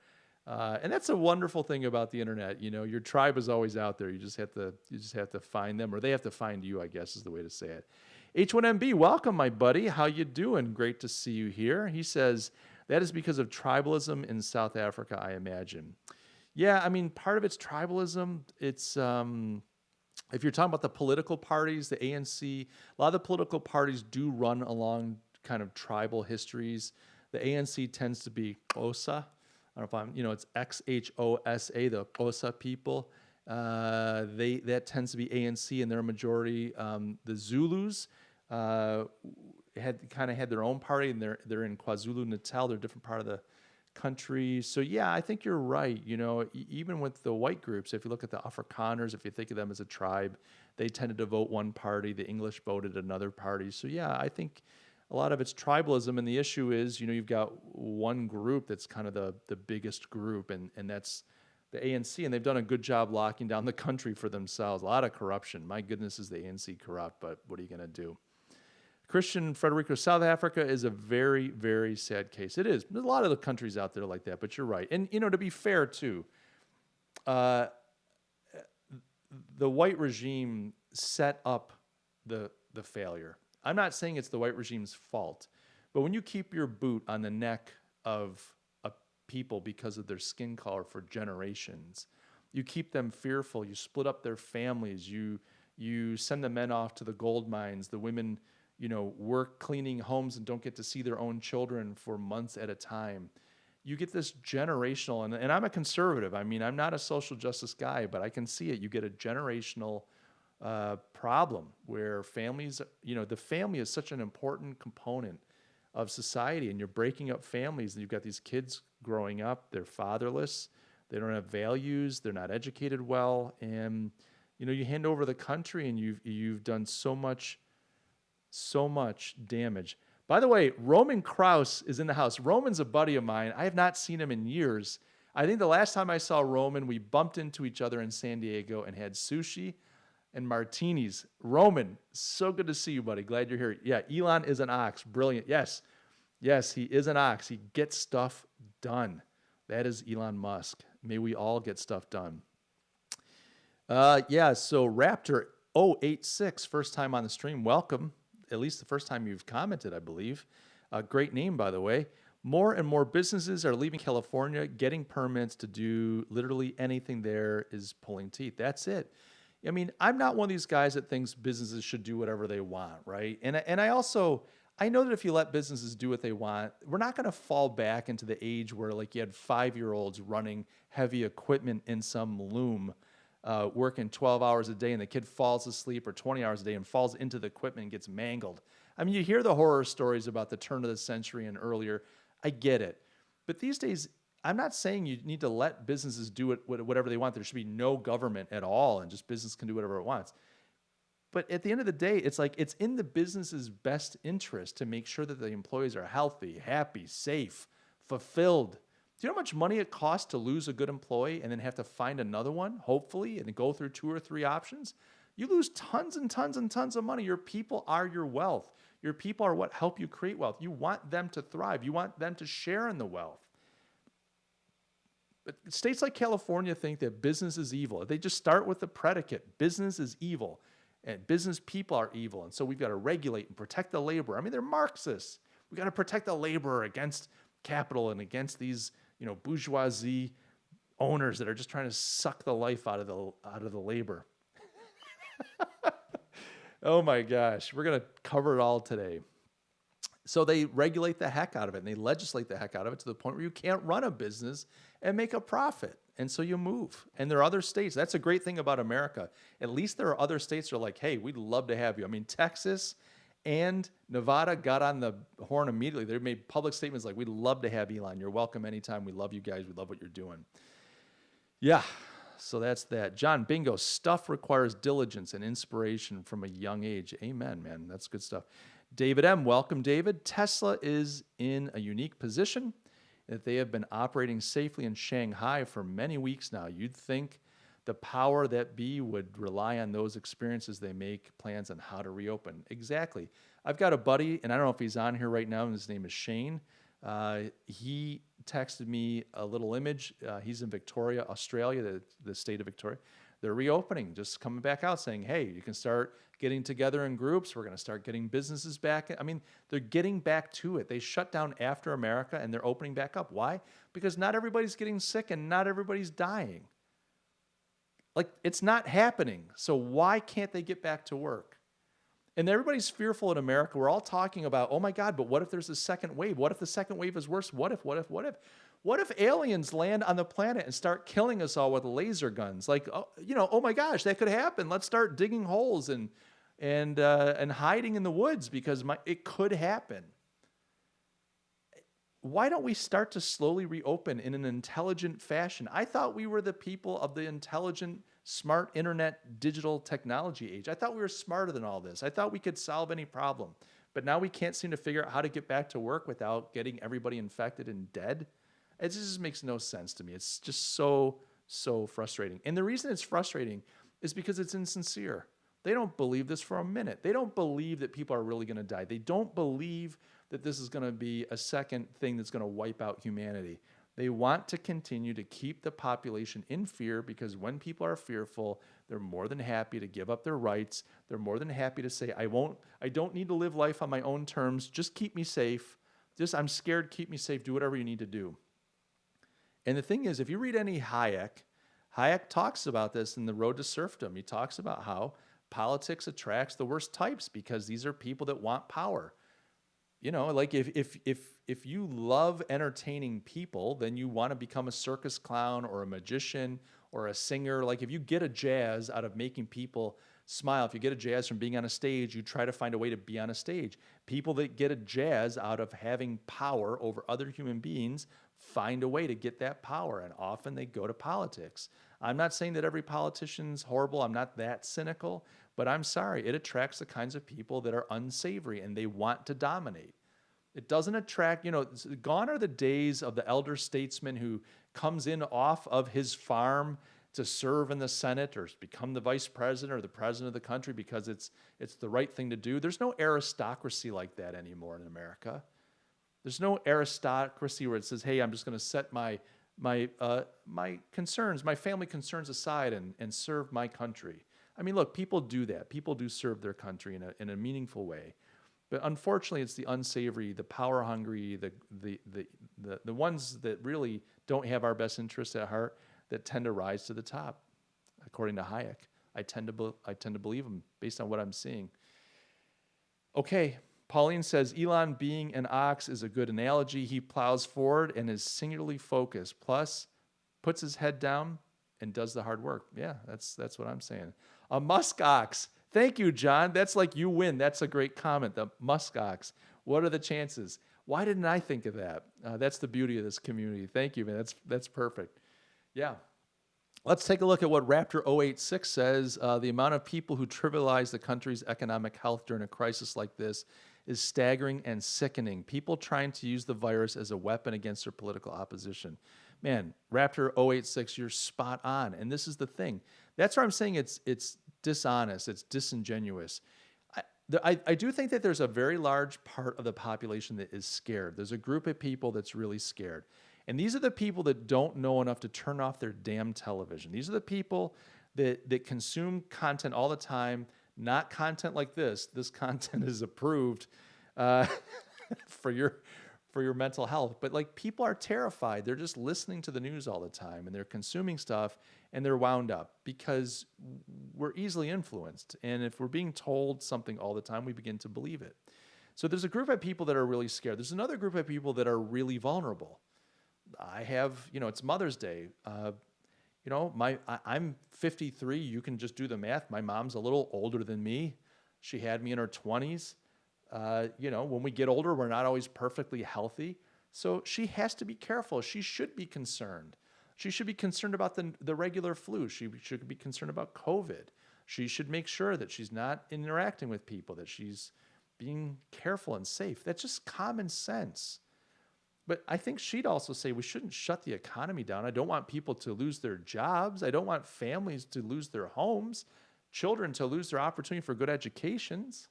And that's a wonderful thing about the internet. Your tribe is always out there. You just have to find them, or they have to find you, I guess is the way to say it. H1MB, welcome, my buddy. How you doing? Great to see you here. He says, that is because of tribalism in South Africa, I imagine. Yeah, I mean, part of it's tribalism. It's, if you're talking about the political parties, the ANC, a lot of the political parties do run along kind of tribal histories. The ANC tends to be Xhosa. I don't know if it's Xhosa, the Xhosa people. That tends to be ANC, and they're a majority. The Zulus had their own party, and they're in KwaZulu-Natal. They're a different part of the country. So yeah, I think you're right. Even with the white groups, if you look at the Afrikaners, if you think of them as a tribe, they tended to vote one party. The English voted another party. So yeah, I think a lot of it's tribalism, and the issue is, you've got one group that's kind of the biggest group, and that's the ANC, and they've done a good job locking down the country for themselves. A lot of corruption. My goodness, is the ANC corrupt, but what are you going to do? Christian Frederico, South Africa is a very, very sad case. It is. There's a lot of the countries out there like that, but you're right. And, to be fair, too, the white regime set up the failure. I'm not saying it's the white regime's fault, but when you keep your boot on the neck of a people because of their skin color for generations, you keep them fearful, you split up their families, you send the men off to the gold mines, the women, work cleaning homes and don't get to see their own children for months at a time. You get this generational, and I'm a conservative. I mean, I'm not a social justice guy, but I can see it. You get a generational problem where families, the family is such an important component of society, and you're breaking up families, and you've got these kids growing up, they're fatherless, they don't have values, they're not educated well, and you hand over the country, and you've done so much damage. By the way, Roman Kraus is in the house. Roman's a buddy of mine. I have not seen him in years. I think the last time I saw Roman, we bumped into each other in San Diego and had sushi and martinis. Roman, so good to see you, buddy. Glad you're here. Yeah, Elon is an ox. Brilliant. Yes, he is an ox. He gets stuff done. That is Elon Musk. May we all get stuff done. So Raptor 086, first time on the stream. Welcome. At least the first time you've commented, I believe. Great name, by the way. More and more businesses are leaving California. Getting permits to do literally anything there is pulling teeth. That's it. I mean, I'm not one of these guys that thinks businesses should do whatever they want, right? And I know that if you let businesses do what they want, we're not going to fall back into the age where like you had 5-year-olds running heavy equipment in some loom, working 12 hours a day, and the kid falls asleep, or 20 hours a day and falls into the equipment and gets mangled. I mean, you hear the horror stories about the turn of the century and earlier. I get it. But these days, I'm not saying you need to let businesses do it whatever they want. There should be no government at all, and just business can do whatever it wants. But at the end of the day, it's like it's in the business's best interest to make sure that the employees are healthy, happy, safe, fulfilled. Do you know how much money it costs to lose a good employee and then have to find another one, hopefully, and go through 2 or 3 options? You lose tons and tons and tons of money. Your people are your wealth. Your people are what help you create wealth. You want them to thrive. You want them to share in the wealth. But states like California think that business is evil. They just start with the predicate. Business is evil, and business people are evil. And so we've got to regulate and protect the laborer. I mean, they're Marxists. We've got to protect the laborer against capital and against these, bourgeoisie owners that are just trying to suck the life out of the labor. Oh my gosh, we're going to cover it all today. So they regulate the heck out of it, and they legislate the heck out of it to the point where you can't run a business and make a profit. And so you move. And there are other states. That's a great thing about America. At least there are other states that are like, hey, we'd love to have you. I mean, Texas and Nevada got on the horn immediately. They made public statements like, we'd love to have Elon. You're welcome anytime. We love you guys. We love what you're doing. Yeah. So that's that. John Bingo, stuff requires diligence and inspiration from a young age. Amen, man. That's good stuff. David M., welcome, David. Tesla is in a unique position that they have been operating safely in Shanghai for many weeks now. You'd think the power that be would rely on those experiences. They make plans on how to reopen. Exactly. I've got a buddy, and I don't know if he's on here right now, and his name is Shane. He texted me a little image. He's in Victoria, Australia, the state of Victoria. They're reopening, just coming back out saying, hey, you can start getting together in groups. We're going to start getting businesses back. I mean, they're getting back to it. They shut down after America, and they're opening back up. Why? Because not everybody's getting sick and not everybody's dying. Like, it's not happening. So why can't they get back to work? And everybody's fearful in America. We're all talking about, oh my God, but what if there's a second wave? What if the second wave is worse? What if? What if aliens land on the planet and start killing us all with laser guns? Like, oh my gosh, that could happen. Let's start digging holes and hiding in the woods because it could happen. Why don't we start to slowly reopen in an intelligent fashion? I thought we were the people of the intelligent, smart internet, digital technology age. I thought we were smarter than all this. I thought we could solve any problem. But now we can't seem to figure out how to get back to work without getting everybody infected and dead. It just makes no sense to me. It's just so frustrating. And the reason it's frustrating is because it's insincere. They don't believe this for a minute. They don't believe that people are really going to die. They don't believe that this is going to be a second thing that's going to wipe out humanity. They want to continue to keep the population in fear because when people are fearful, they're more than happy to give up their rights. They're more than happy to say, I don't need to live life on my own terms. Just keep me safe. I'm scared. Keep me safe. Do whatever you need to do. And the thing is, if you read any Hayek talks about this in The Road to Serfdom. He talks about how politics attracts the worst types because these are people that want power. Like if you love entertaining people, then you want to become a circus clown or a magician or a singer. Like if you get a jazz out of making people smile, if you get a jazz from being on a stage, you try to find a way to be on a stage. People that get a jazz out of having power over other human beings find a way to get that power, and often they go to politics. I'm not saying that every politician's horrible. I'm not that cynical, but I'm sorry. It attracts the kinds of people that are unsavory, and they want to dominate. It doesn't attract, gone are the days of the elder statesman who comes in off of his farm to serve in the Senate or become the vice president or the president of the country because it's the right thing to do. There's no aristocracy like that anymore in America. There's no aristocracy where it says, hey, I'm just going to set my my concerns, my family concerns aside, and serve my country. I mean, look, people do that. People do serve their country in a meaningful way. But unfortunately, it's the unsavory, the power hungry, the ones that really don't have our best interests at heart that tend to rise to the top. According to Hayek, I tend to believe him based on what I'm seeing. Okay, Pauline says Elon being an ox is a good analogy. He plows forward and is singularly focused. Plus, puts his head down and does the hard work. Yeah, that's what I'm saying. A musk ox. Thank you, John. That's like you win. That's a great comment. The musk ox. What are the chances? Why didn't I think of that? That's the beauty of this community. Thank you, man. That's perfect. Yeah. Let's take a look at what Raptor 086 says. The amount of people who trivialize the country's economic health during a crisis like this is staggering and sickening. People trying to use the virus as a weapon against their political opposition. Man, Raptor 086, you're spot on. And this is the thing. That's why I'm saying it's dishonest. It's disingenuous. I do think that there's a very large part of the population that is scared. There's a group of people that's really scared. And these are the people that don't know enough to turn off their damn television. These are the people that consume content all the time, not content like this. This content is approved for your mental health. But like people are terrified. They're just listening to the news all the time and they're consuming stuff and they're wound up because we're easily influenced. And if we're being told something all the time, we begin to believe it. So there's a group of people that are really scared. There's another group of people that are really vulnerable. I have, it's Mother's Day. I'm 53. You can just do the math. My mom's a little older than me. She had me in her 20s. When we get older, we're not always perfectly healthy. So she has to be careful. She should be concerned. She should be concerned about the regular flu. She should be concerned about COVID. She should make sure that she's not interacting with people, that she's being careful and safe. That's just common sense. But I think she'd also say we shouldn't shut the economy down. I don't want people to lose their jobs. I don't want families to lose their homes, children to lose their opportunity for good educations.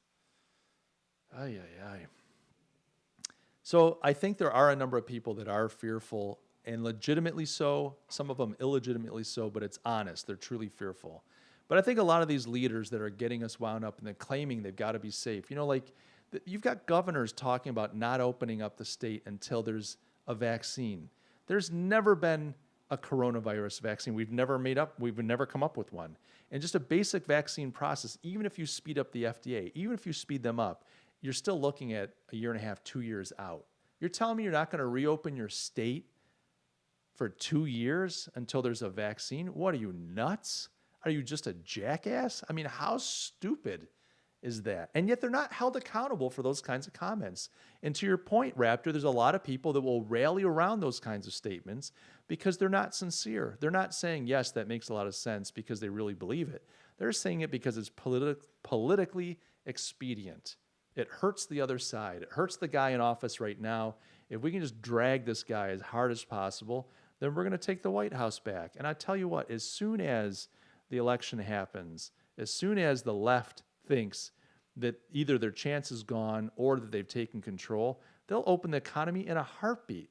Ay, ay, ay. So I think there are a number of people that are fearful and legitimately so, some of them illegitimately so, but it's honest. They're truly fearful. But I think a lot of these leaders that are getting us wound up and they're claiming they've got to be safe, you've got governors talking about not opening up the state until there's a vaccine. There's never been a coronavirus vaccine. We've never come up with one. And just a basic vaccine process, even if you speed up the FDA, even if you speed them up, you're still looking at a year and a half, 2 years out. You're telling me you're not going to reopen your state for 2 years until there's a vaccine? What are you, nuts? Are you just a jackass? I mean, how stupid is that? And yet they're not held accountable for those kinds of comments. And to your point, Raptor, there's a lot of people that will rally around those kinds of statements because they're not sincere. They're not saying, yes, that makes a lot of sense because they really believe it. They're saying it because it's politically expedient. It hurts the other side. It hurts the guy in office right now. If we can just drag this guy as hard as possible, then we're going to take the White House back. And I tell you what, as soon as the election happens, as soon as the left thinks that either their chance is gone or that they've taken control, they'll open the economy in a heartbeat.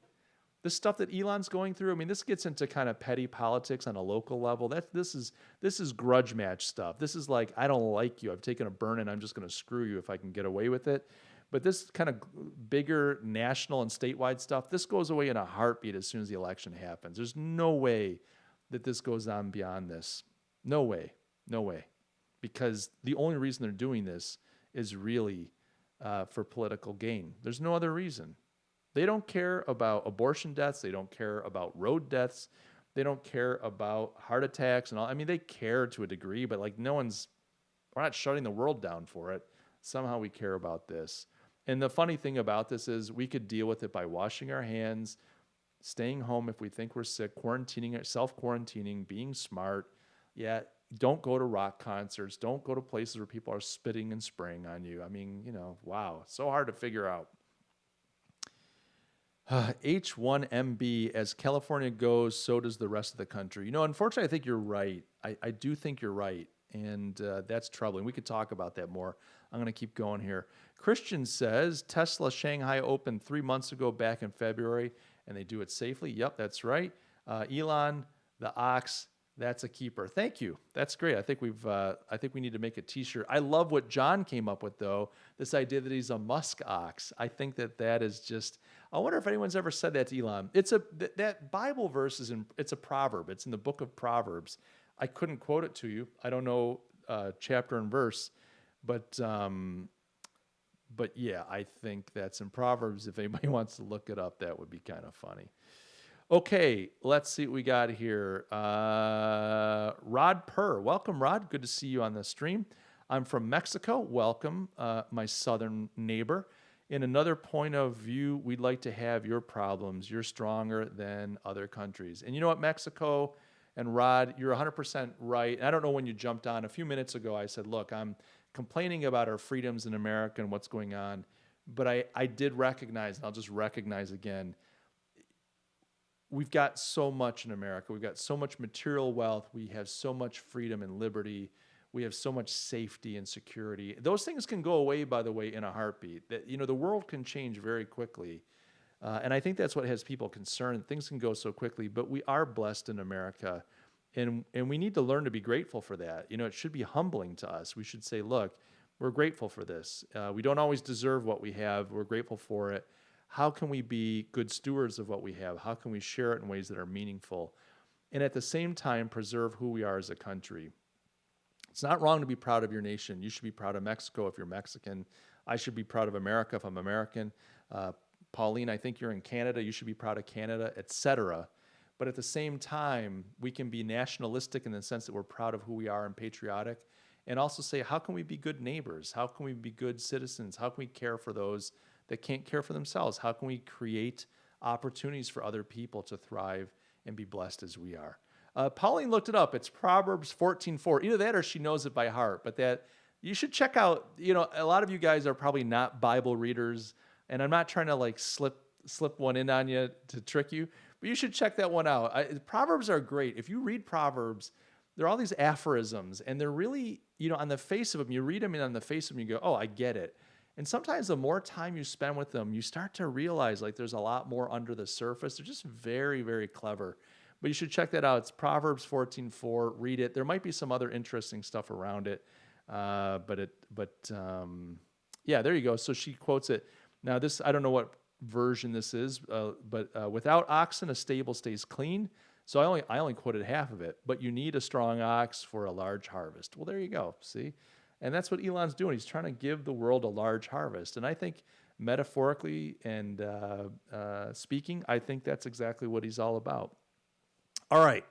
The stuff that Elon's going through, I mean, this gets into kind of petty politics on a local level. This is grudge match stuff. This is like, I don't like you. I've taken a burn and I'm just going to screw you if I can get away with it. But this kind of bigger national and statewide stuff, this goes away in a heartbeat as soon as the election happens. There's no way that this goes on beyond this. No way. No way. Because the only reason they're doing this is really for political gain. There's no other reason. They don't care about abortion deaths. They don't care about road deaths. They don't care about heart attacks and all. I mean, they care to a degree, but like we're not shutting the world down for it. Somehow we care about this. And the funny thing about this is we could deal with it by washing our hands, staying home if we think we're sick, quarantining, self-quarantining, being smart. Yeah, don't go to rock concerts. Don't go to places where people are spitting and spraying on you. I mean, wow, so hard to figure out. H1MB, as California goes, so does the rest of the country. Unfortunately, I think you're right. I do think you're right. And that's troubling. We could talk about that more. I'm going to keep going here. Christian says, Tesla Shanghai opened 3 months ago back in February, and they do it safely. Yep, that's right. Elon, the ox, that's a keeper. Thank you. That's great. I think we need to make a T-shirt. I love what John came up with, though. This idea that he's a Musk ox. I think that is just. I wonder if anyone's ever said that to Elon. That Bible verse it's a proverb. It's in the book of Proverbs. I couldn't quote it to you. I don't know chapter and verse, but yeah, I think that's in Proverbs. If anybody wants to look it up, that would be kind of funny. Okay, let's see what we got here. Rod Purr. Welcome, Rod. Good to see you on the stream. I'm from Mexico. Welcome, my southern neighbor. In another point of view, we'd like to have your problems. You're stronger than other countries. And you know what, Mexico and Rod, you're 100% right. And I don't know when you jumped on. A few minutes ago, I said, look, I'm complaining about our freedoms in America and what's going on. But I did recognize, and I'll just recognize again, we've got so much in America. We've got so much material wealth. We have so much freedom and liberty. We have so much safety and security. Those things can go away, by the way, in a heartbeat. That, the world can change very quickly. And I think that's what has people concerned. Things can go so quickly, but we are blessed in America. And we need to learn to be grateful for that. It should be humbling to us. We should say, look, we're grateful for this. We don't always deserve what we have. We're grateful for it. How can we be good stewards of what we have? How can we share it in ways that are meaningful? And at the same time, preserve who we are as a country. It's not wrong to be proud of your nation. You should be proud of Mexico if you're Mexican. I should be proud of America if I'm American. Pauline, I think you're in Canada. You should be proud of Canada, etc. But at the same time, we can be nationalistic in the sense that we're proud of who we are and patriotic, and also say, how can we be good neighbors? How can we be good citizens? How can we care for those that can't care for themselves? How can we create opportunities for other people to thrive and be blessed as we are? Pauline looked it up. It's Proverbs 14:4. Either that or she knows it by heart. But that you should check out. A lot of you guys are probably not Bible readers, and I'm not trying to slip one in on you to trick you, but you should check that one out. Proverbs are great. If you read Proverbs, there are all these aphorisms, and they're really, on the face of them, you read them, and on the face of them, you go, oh, I get it. And sometimes the more time you spend with them, you start to realize there's a lot more under the surface. They're just very, very clever. But you should check that out. It's Proverbs 14:4. Read it. There might be some other interesting stuff around it. Yeah, there you go. So she quotes it. Now this, I don't know what version this is, but without oxen, a stable stays clean. So I only quoted half of it. But you need a strong ox for a large harvest. Well, there you go. See? And that's what Elon's doing. He's trying to give the world a large harvest. And I think metaphorically and speaking, I think that's exactly what he's all about. All right.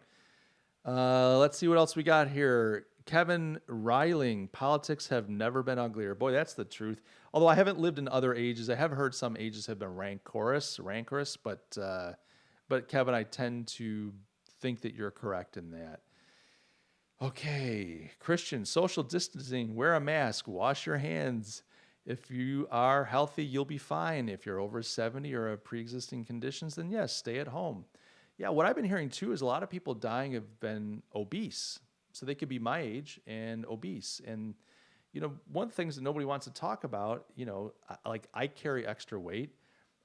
Let's see what else we got here. Kevin Reiling, politics have never been uglier. Boy, that's the truth. Although I haven't lived in other ages. I have heard some ages have been rancorous, but Kevin, I tend to think that you're correct in that. Okay, Christian, social distancing, wear a mask, wash your hands. If you are healthy, you'll be fine. If you're over 70 or have pre-existing conditions, then yes, stay at home. Yeah, what I've been hearing too is a lot of people dying have been obese. So they could be my age and obese. And, one of the things that nobody wants to talk about, I carry extra weight.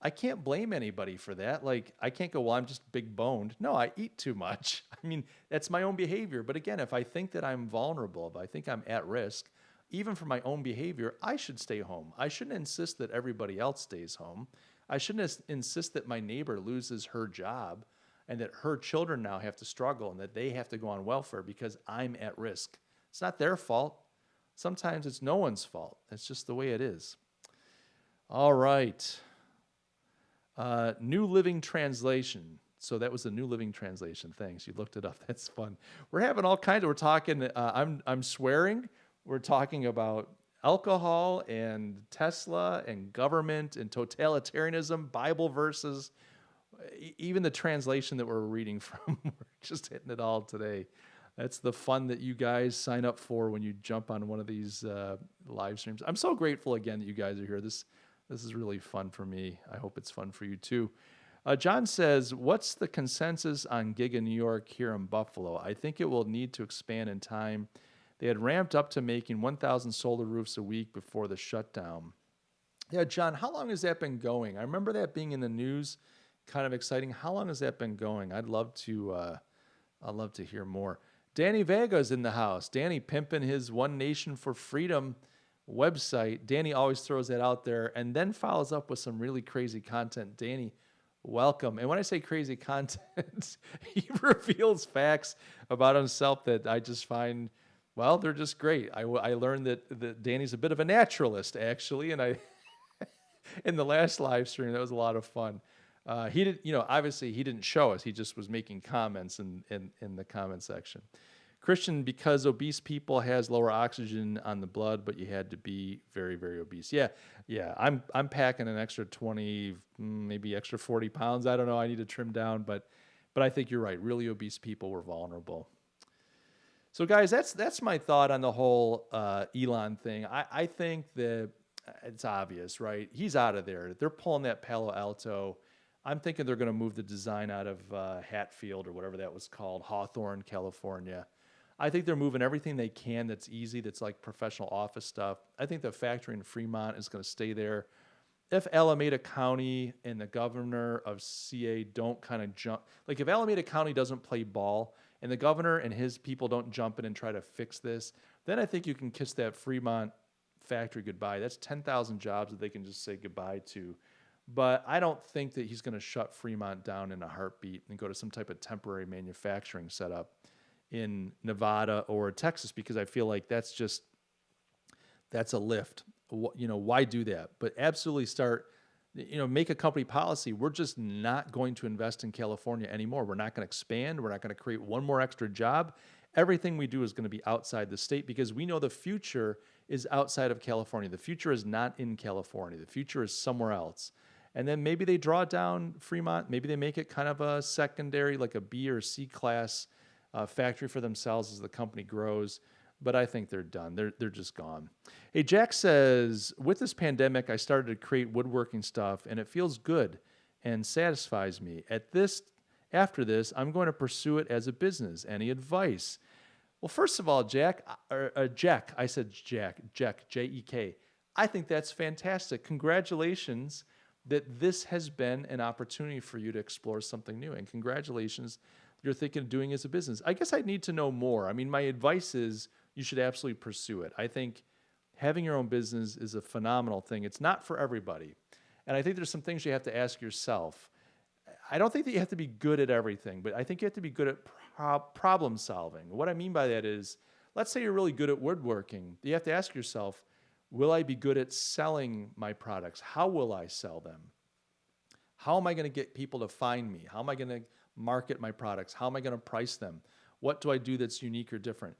I can't blame anybody for that. I can't go, well, I'm just big boned. No, I eat too much. I mean, that's my own behavior. But again, if I think that I'm vulnerable, if I think I'm at risk, even for my own behavior, I should stay home. I shouldn't insist that everybody else stays home. I shouldn't insist that my neighbor loses her job and that her children now have to struggle and that they have to go on welfare because I'm at risk. It's not their fault. Sometimes it's no one's fault. It's just the way it is. All right. New Living Translation. So that was the New Living Translation. Thanks. You looked it up. That's fun. We're having all kinds of, we're talking, I'm swearing. We're talking about alcohol and Tesla and government and totalitarianism, Bible verses, even the translation that we're reading from. We're just hitting it all today. That's the fun that you guys sign up for when you jump on one of these live streams. I'm so grateful again that you guys are here. This is really fun for me. I hope it's fun for you too. John says, what's the consensus on Giga New York here in Buffalo? I think it will need to expand in time. They had ramped up to making 1,000 solar roofs a week before the shutdown. Yeah, John, how long has that been going? I remember that being in the news kind of exciting. How long has that been going? I'd love to hear more. Danny Vega's in the house. Danny pimping his One Nation for Freedom website. Danny always throws that out there and then follows up with some really crazy content. Danny, welcome. And when I say crazy content, he reveals facts about himself that I just find, well, they're just great. I learned that Danny's a bit of a naturalist, actually, and I in the last live stream, that was a lot of fun. He did, obviously he didn't show us. He just was making comments in the comment section. Christian, because obese people has lower oxygen on the blood, but you had to be very, very obese. Yeah. I'm packing an extra 20, maybe extra 40 pounds. I don't know. I need to trim down, but I think you're right. Really obese people were vulnerable. So guys, that's my thought on the whole Elon thing. I think that it's obvious, right? He's out of there. They're pulling that Palo Alto. I'm thinking they're going to move the design out of Hatfield or whatever that was called, Hawthorne, California. I think they're moving everything they can that's easy, that's like professional office stuff. I think the factory in Fremont is going to stay there. If Alameda County and the governor of CA don't kind of jump, like if Alameda County doesn't play ball and the governor and his people don't jump in and try to fix this, then I think you can kiss that Fremont factory goodbye. That's 10,000 jobs that they can just say goodbye to. But I don't think that he's going to shut Fremont down in a heartbeat and go to some type of temporary manufacturing setup in Nevada or Texas, because I feel like that's a lift. Why do that? But absolutely start, make a company policy. We're just not going to invest in California anymore. We're not going to expand. We're not going to create one more extra job. Everything we do is going to be outside the state, because we know the future is outside of California. The future is not in California. The future is somewhere else. And then maybe they draw down Fremont. Maybe they make it kind of a secondary, like a B or C class factory for themselves as the company grows. But I think they're done. They're just gone. Hey, Jack says, with this pandemic, I started to create woodworking stuff, and it feels good and satisfies me. After this, I'm going to pursue it as a business. Any advice? Well, first of all, Jack, I said Jack, J-E-K. I think that's fantastic. Congratulations that this has been an opportunity for you to explore something new. And congratulations, you're thinking of doing it as a business. I guess I need to know more. I mean, my advice is you should absolutely pursue it. I think having your own business is a phenomenal thing. It's not for everybody. And I think there's some things you have to ask yourself. I don't think that you have to be good at everything, but I think you have to be good at problem solving. What I mean by that is, let's say you're really good at woodworking. You have to ask yourself, will I be good at selling my products? How will I sell them? How am I going to get people to find me? How am I going to market my products? How am I going to price them? What do I do that's unique or different?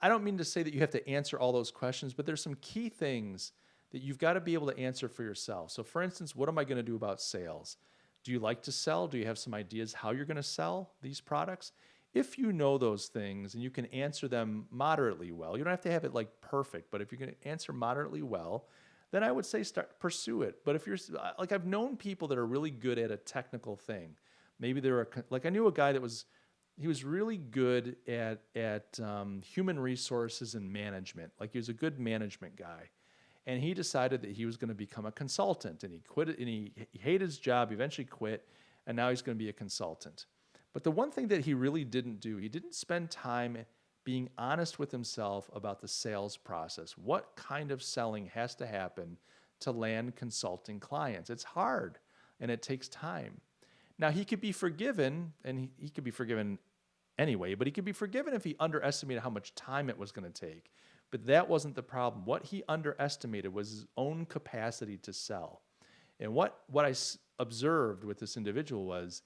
I don't mean to say that you have to answer all those questions, but there's some key things that you've got to be able to answer for yourself. So for instance, what am I going to do about sales? Do you like to sell? Do you have some ideas how you're going to sell these products? If you know those things and you can answer them moderately well, you don't have to have it like perfect, but if you can answer moderately well, then I would say pursue it. But if you're like, I've known people that are really good at a technical thing. Maybe I knew a guy that was really good at human resources and management. Like he was a good management guy. And he decided that he was going to become a consultant, and he quit it, and he hated his job, eventually quit, and now he's going to be a consultant. But the one thing that he really didn't do, he didn't spend time being honest with himself about the sales process. What kind of selling has to happen to land consulting clients? It's hard, and it takes time. Now, he could be forgiven, and he could be forgiven anyway, but he could be forgiven if he underestimated how much time it was going to take. But that wasn't the problem. What he underestimated was his own capacity to sell. And what I observed with this individual was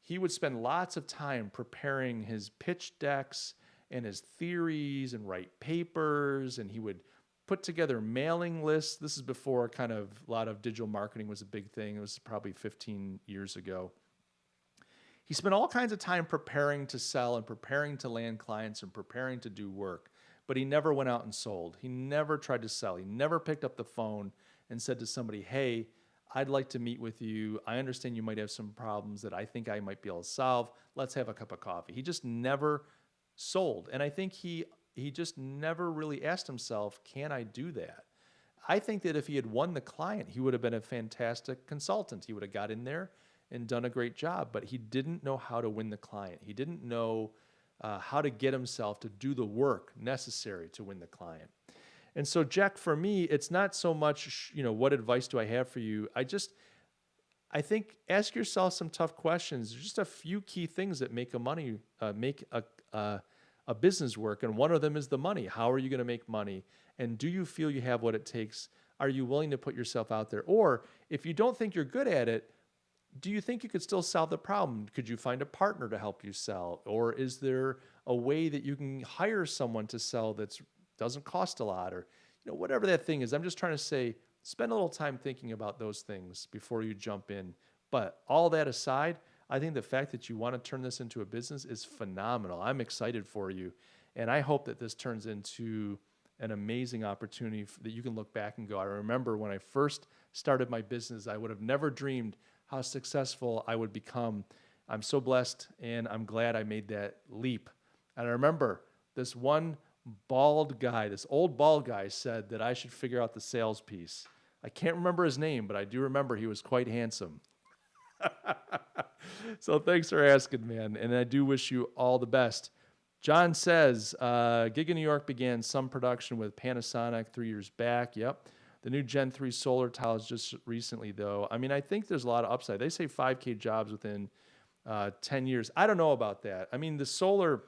he would spend lots of time preparing his pitch decks and his theories and write papers, and he would put together mailing lists. This is before kind of a lot of digital marketing was a big thing. It was probably 15 years ago. He spent all kinds of time preparing to sell and preparing to land clients and preparing to do work. But he never went out and sold. He never tried to sell. He never picked up the phone and said to somebody, hey, I'd like to meet with you. I understand you might have some problems that I think I might be able to solve. Let's have a cup of coffee. He just never sold. And I think he just never really asked himself, can I do that? I think that if he had won the client, he would have been a fantastic consultant. He would have got in there and done a great job, but he didn't know how to win the client. He didn't know how to get himself to do the work necessary to win the client. And so, Jack, for me, it's not so much, what advice do I have for you? I think ask yourself some tough questions. There's just a few key things that make a business work, and one of them is the money. How are you going to make money? And do you feel you have what it takes? Are you willing to put yourself out there? Or if you don't think you're good at it, do you think you could still solve the problem? Could you find a partner to help you sell? Or is there a way that you can hire someone to sell that doesn't cost a lot? Or whatever that thing is. I'm just trying to say, spend a little time thinking about those things before you jump in. But all that aside, I think the fact that you want to turn this into a business is phenomenal. I'm excited for you. And I hope that this turns into an amazing opportunity that you can look back and go, I remember when I first started my business, I would have never dreamed how successful I would become. I'm so blessed, and I'm glad I made that leap. And I remember this one old bald guy said that I should figure out the sales piece. I can't remember his name, but I do remember he was quite handsome. So thanks for asking, man. And I do wish you all the best. John says, Gig in New York began some production with Panasonic 3 years back. Yep. The new Gen 3 solar tiles just recently, though. I mean, I think there's a lot of upside. They say 5K jobs within 10 years. I don't know about that. I mean, the solar,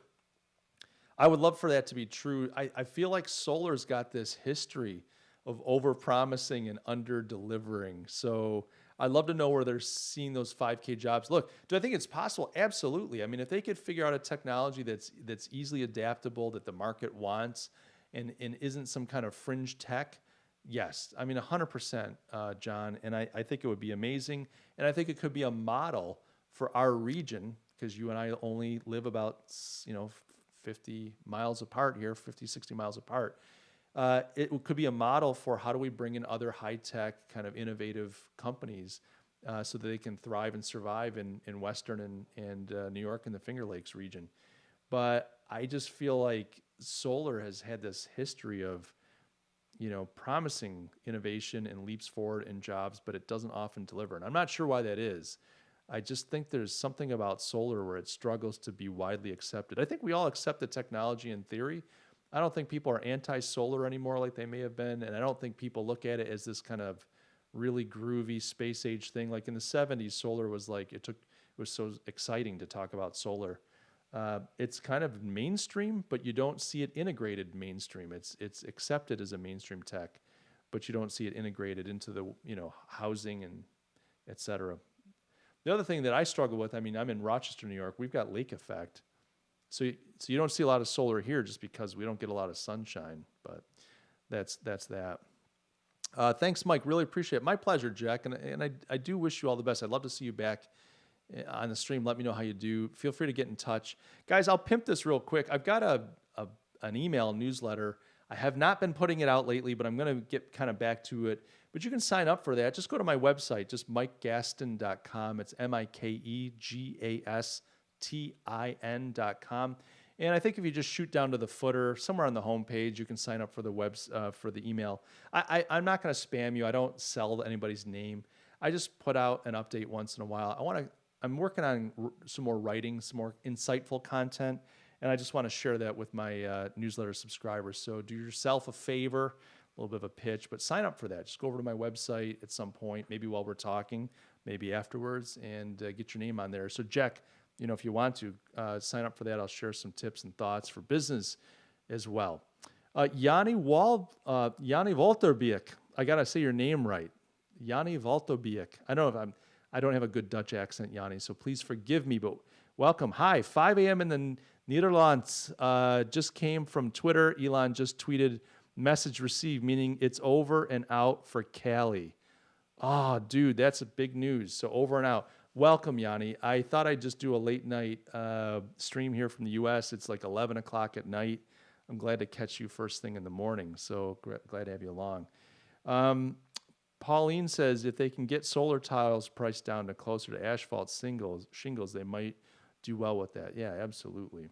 I would love for that to be true. I feel like solar's got this history of over-promising and under-delivering. So I'd love to know where they're seeing those 5K jobs. Look, do I think it's possible? Absolutely. I mean, if they could figure out a technology that's easily adaptable, that the market wants, and isn't some kind of fringe tech, yes. I mean, 100%, John. And I think it would be amazing. And I think it could be a model for our region, because you and I only live about, 50 miles apart here, 50, 60 miles apart. It could be a model for how do we bring in other high-tech kind of innovative companies so that they can thrive and survive in Western and New York and the Finger Lakes region. But I just feel like solar has had this history of, promising innovation and leaps forward in jobs, but it doesn't often deliver. And I'm not sure why that is. I just think there's something about solar where it struggles to be widely accepted. I think we all accept the technology in theory. I don't think people are anti-solar anymore like they may have been, and I don't think people look at it as this kind of really groovy space age thing. Like in the 70s, solar was like, it was so exciting to talk about solar. It's kind of mainstream, but you don't see it integrated mainstream. It's accepted as a mainstream tech, but you don't see it integrated into the housing and et cetera. The other thing that I struggle with, I mean, I'm in Rochester, New York. We've got lake effect. So you don't see a lot of solar here just because we don't get a lot of sunshine, but that's that. Thanks, Mike. Really appreciate it. My pleasure, Jack. And I do wish you all the best. I'd love to see you back on the stream. Let me know how you do. Feel free to get in touch. Guys, I'll pimp this real quick. I've got an email newsletter. I have not been putting it out lately, but I'm going to get kind of back to it. But you can sign up for that. Just go to my website, just mikegastin.com. It's MikeGastin.com. And I think if you just shoot down to the footer, somewhere on the homepage, you can sign up for the email. I'm not going to spam you. I don't sell anybody's name. I just put out an update once in a while. I'm working on some more writing, some more insightful content, and I just want to share that with my newsletter subscribers. So do yourself a favor, a little bit of a pitch, but sign up for that. Just go over to my website at some point, maybe while we're talking, maybe afterwards, and get your name on there. So Jack, if you want to sign up for that, I'll share some tips and thoughts for business as well. Yanni Walterbeek, I gotta say your name right. Yanni Walterbeek. I don't have a good Dutch accent, Yanni, so please forgive me, but welcome. Hi, 5 a.m. in the Netherlands. Just came from Twitter. Elon just tweeted, message received, meaning it's over and out for Cali. Oh, dude, that's a big news. So over and out. Welcome, Yanni. I thought I'd just do a late night stream here from the U.S. It's like 11 o'clock at night. I'm glad to catch you first thing in the morning. So glad to have you along. Pauline says if they can get solar tiles priced down to closer to asphalt shingles, they might do well with that. Yeah, absolutely.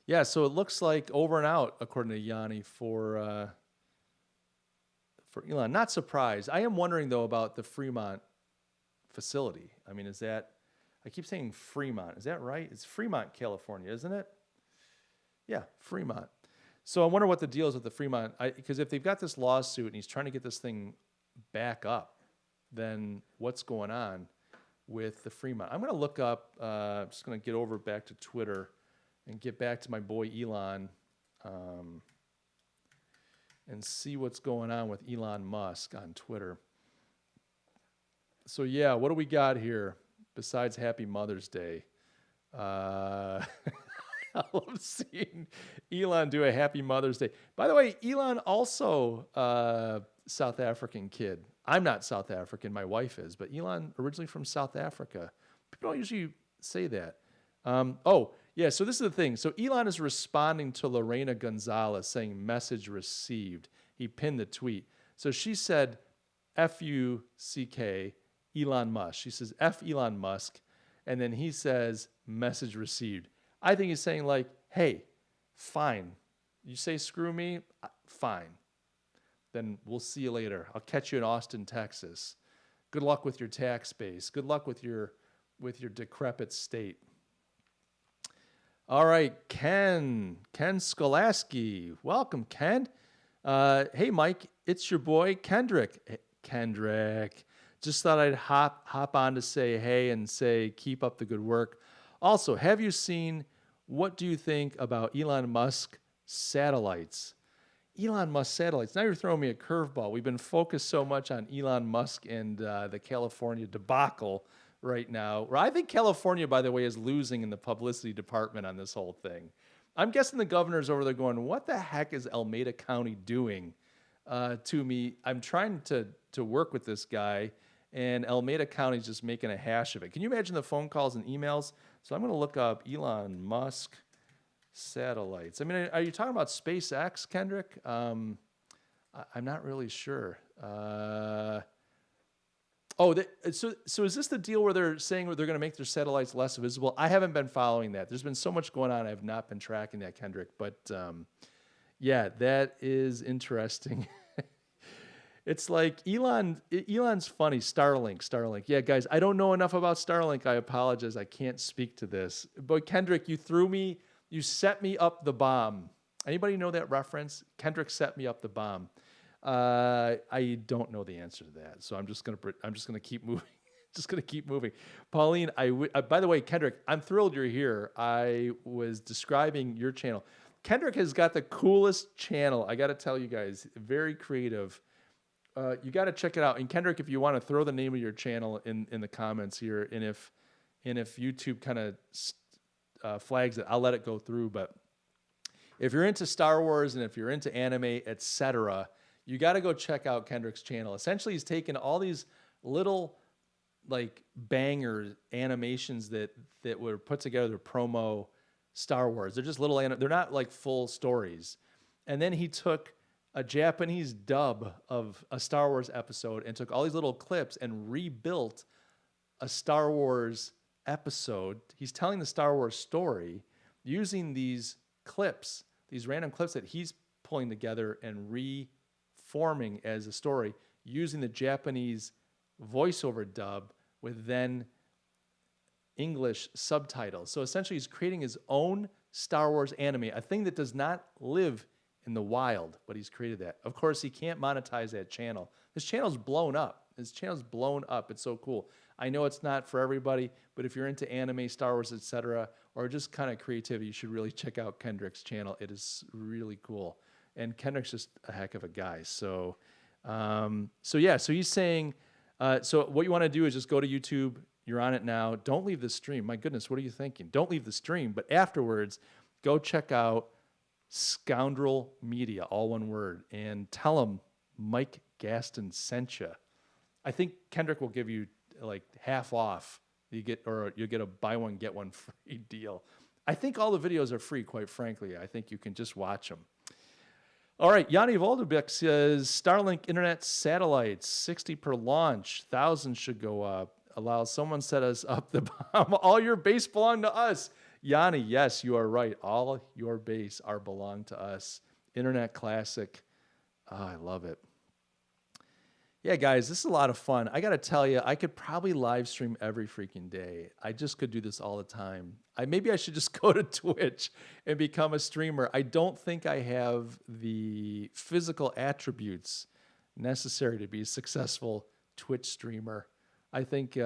Yeah, so it looks like over and out, according to Yanni, for Elon. Not surprised. I am wondering, though, about the Fremont facility. I mean, I keep saying Fremont. Is that right? It's Fremont, California, isn't it? Yeah, Fremont. So I wonder what the deal is with the Fremont, because if they've got this lawsuit and he's trying to get this thing back up, then what's going on with the Fremont? I'm going to look up, I'm just going to get over back to Twitter and get back to my boy Elon and see what's going on with Elon Musk on Twitter. So yeah, what do we got here besides Happy Mother's Day? I love seeing Elon do a Happy Mother's Day. By the way, Elon also South African kid. I'm not South African, my wife is, but Elon originally from South Africa. People don't usually say that. Yeah, so this is the thing. So Elon is responding to Lorena Gonzalez saying message received. He pinned the tweet. So she said, F-U-C-K, Elon Musk. She says, F Elon Musk. And then he says, message received. I think he's saying like, hey, fine. You say screw me? Fine. Then we'll see you later. I'll catch you in Austin, Texas. Good luck with your tax base. Good luck with your decrepit state. All right, Ken Skolaski. Welcome, Ken. Hey, Mike, it's your boy, Kendrick. Hey, Kendrick. Just thought I'd hop on to say hey and say keep up the good work. Also, have you seen, what do you think about Elon Musk satellites? Elon Musk satellites. Now you're throwing me a curveball. We've been focused so much on Elon Musk and the California debacle right now. I think California, by the way, is losing in the publicity department on this whole thing. I'm guessing the governor's over there going, what the heck is Alameda County doing to me? I'm trying to work with this guy, and Alameda County's just making a hash of it. Can you imagine the phone calls and emails? So I'm going to look up Elon Musk satellites. I mean, are you talking about SpaceX, Kendrick? I'm not really sure. So is this the deal where they're saying they're going to make their satellites less visible? I haven't been following that. There's been so much going on. I have not been tracking that, Kendrick. But yeah, that is interesting. It's like Elon's funny. Starlink. Yeah, guys, I don't know enough about Starlink. I apologize. I can't speak to this. But Kendrick, you set me up the bomb. Anybody know that reference? Kendrick set me up the bomb. I don't know the answer to that, so I'm just gonna keep moving. Just gonna keep moving. Pauline, by the way, Kendrick, I'm thrilled you're here. I was describing your channel. Kendrick has got the coolest channel. I got to tell you guys, very creative. You got to check it out. And Kendrick, if you want to throw the name of your channel in the comments here, and if YouTube kind of flags it, I'll let it go through. But if you're into Star Wars and if you're into anime, etc., you got to go check out Kendrick's channel. Essentially, he's taken all these little like banger animations that were put together to promo Star Wars. They're just little, they're not like full stories. And then he took a Japanese dub of a Star Wars episode and took all these little clips and rebuilt a Star Wars episode. He's telling the Star Wars story using these clips, these random clips that he's pulling together and reforming as a story using the Japanese voiceover dub with then English subtitles. So essentially he's creating his own Star Wars anime, a thing that does not live in the wild, but he's created that. Of course, he can't monetize that channel. His channel's blown up. It's so cool. I know it's not for everybody, but if you're into anime, Star Wars, etc., or just kind of creativity, you should really check out Kendrick's channel. It is really cool. And Kendrick's just a heck of a guy. So he's saying, so what you want to do is just go to YouTube. You're on it now. Don't leave the stream. My goodness, what are you thinking? Don't leave the stream. But afterwards, go check out Scoundrel Media, all one word, and tell them Mike Gastin sent you. I think Kendrick will give you like half off. You'll get a buy one get one free deal. I think all the videos are free. Quite frankly, I think you can just watch them. All right, Yanni Voldebek says Starlink internet satellites 60 per launch, 1,000 should go up. Allow someone set us up the bomb. All your base belong to us. Yanni, yes, you are right. All your base belong to us. Internet classic. Oh, I love it. Yeah, guys, this is a lot of fun. I got to tell you, I could probably live stream every freaking day. I just could do this all the time. Maybe I should just go to Twitch and become a streamer. I don't think I have the physical attributes necessary to be a successful Twitch streamer. I think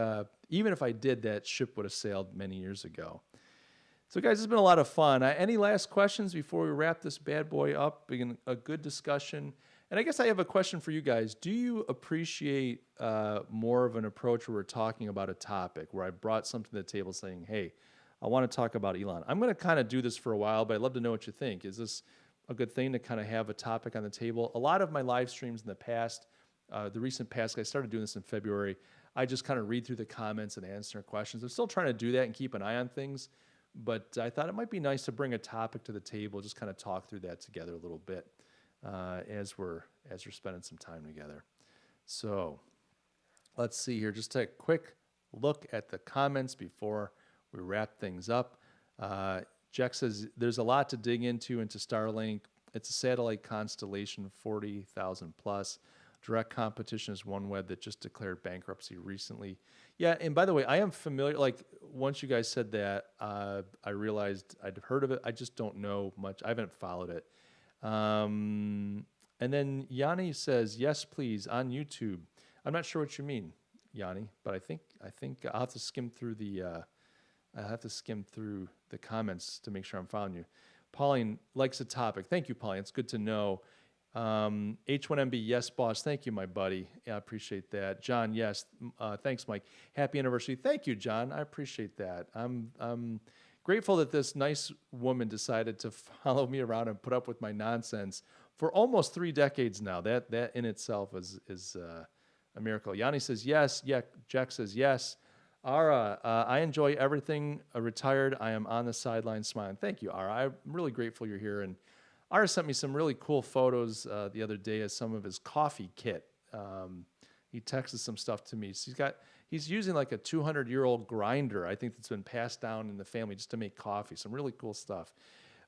even if I did, that ship would have sailed many years ago. So, guys, it's been a lot of fun. Any last questions before we wrap this bad boy up? Begin a good discussion. And I guess I have a question for you guys. Do you appreciate more of an approach where we're talking about a topic, where I brought something to the table saying, hey, I want to talk about Elon? I'm going to kind of do this for a while, but I'd love to know what you think. Is this a good thing to kind of have a topic on the table? A lot of my live streams in the past, the recent past, I started doing this in February. I just kind of read through the comments and answer questions. I'm still trying to do that and keep an eye on things. But I thought it might be nice to bring a topic to the table, just kind of talk through that together a little bit as we're spending some time together. So let's see here. Just take a quick look at the comments before we wrap things up. Jack says there's a lot to dig into Starlink. It's a satellite constellation, 40,000 plus. Direct competition is OneWeb that just declared bankruptcy recently. Yeah, and by the way, I am familiar. Like, once you guys said that, I realized I'd heard of it. I just don't know much. I haven't followed it. And then Yanni says, yes, please, on YouTube. I'm not sure what you mean, Yanni, but I think I'll have to skim through the comments to make sure I'm following you. Pauline likes the topic. Thank you, Pauline. It's good to know. H1MB, yes, boss. Thank you, my buddy. Yeah, I appreciate that. John, yes. Thanks, Mike. Happy anniversary. Thank you, John. I appreciate that. I'm grateful that this nice woman decided to follow me around and put up with my nonsense for almost 3 decades now. That in itself is a miracle. Yanni says yes. Yeah, Jack says yes. Ara, I enjoy everything. Retired. I am on the sideline smiling. Thank you, Ara. I'm really grateful you're here. And Ara sent me some really cool photos the other day of some of his coffee kit. He texted some stuff to me. So he's using like a 200-year-old grinder, I think, that's been passed down in the family just to make coffee. Some really cool stuff.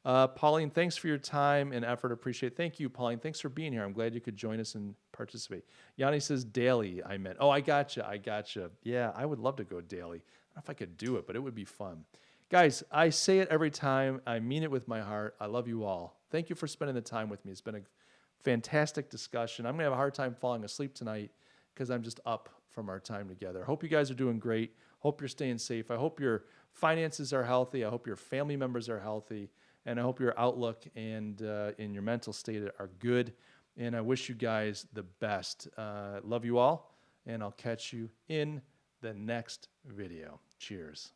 Pauline, thanks for your time and effort. Appreciate it. Thank you, Pauline. Thanks for being here. I'm glad you could join us and participate. Yanni says daily, I meant. Oh, I gotcha. Yeah, I would love to go daily. I don't know if I could do it, but it would be fun. Guys, I say it every time. I mean it with my heart. I love you all. Thank you for spending the time with me. It's been a fantastic discussion. I'm going to have a hard time falling asleep tonight because I'm just up from our time together. Hope you guys are doing great. Hope you're staying safe. I hope your finances are healthy. I hope your family members are healthy. And I hope your outlook and in your mental state are good. And I wish you guys the best. Love you all. And I'll catch you in the next video. Cheers.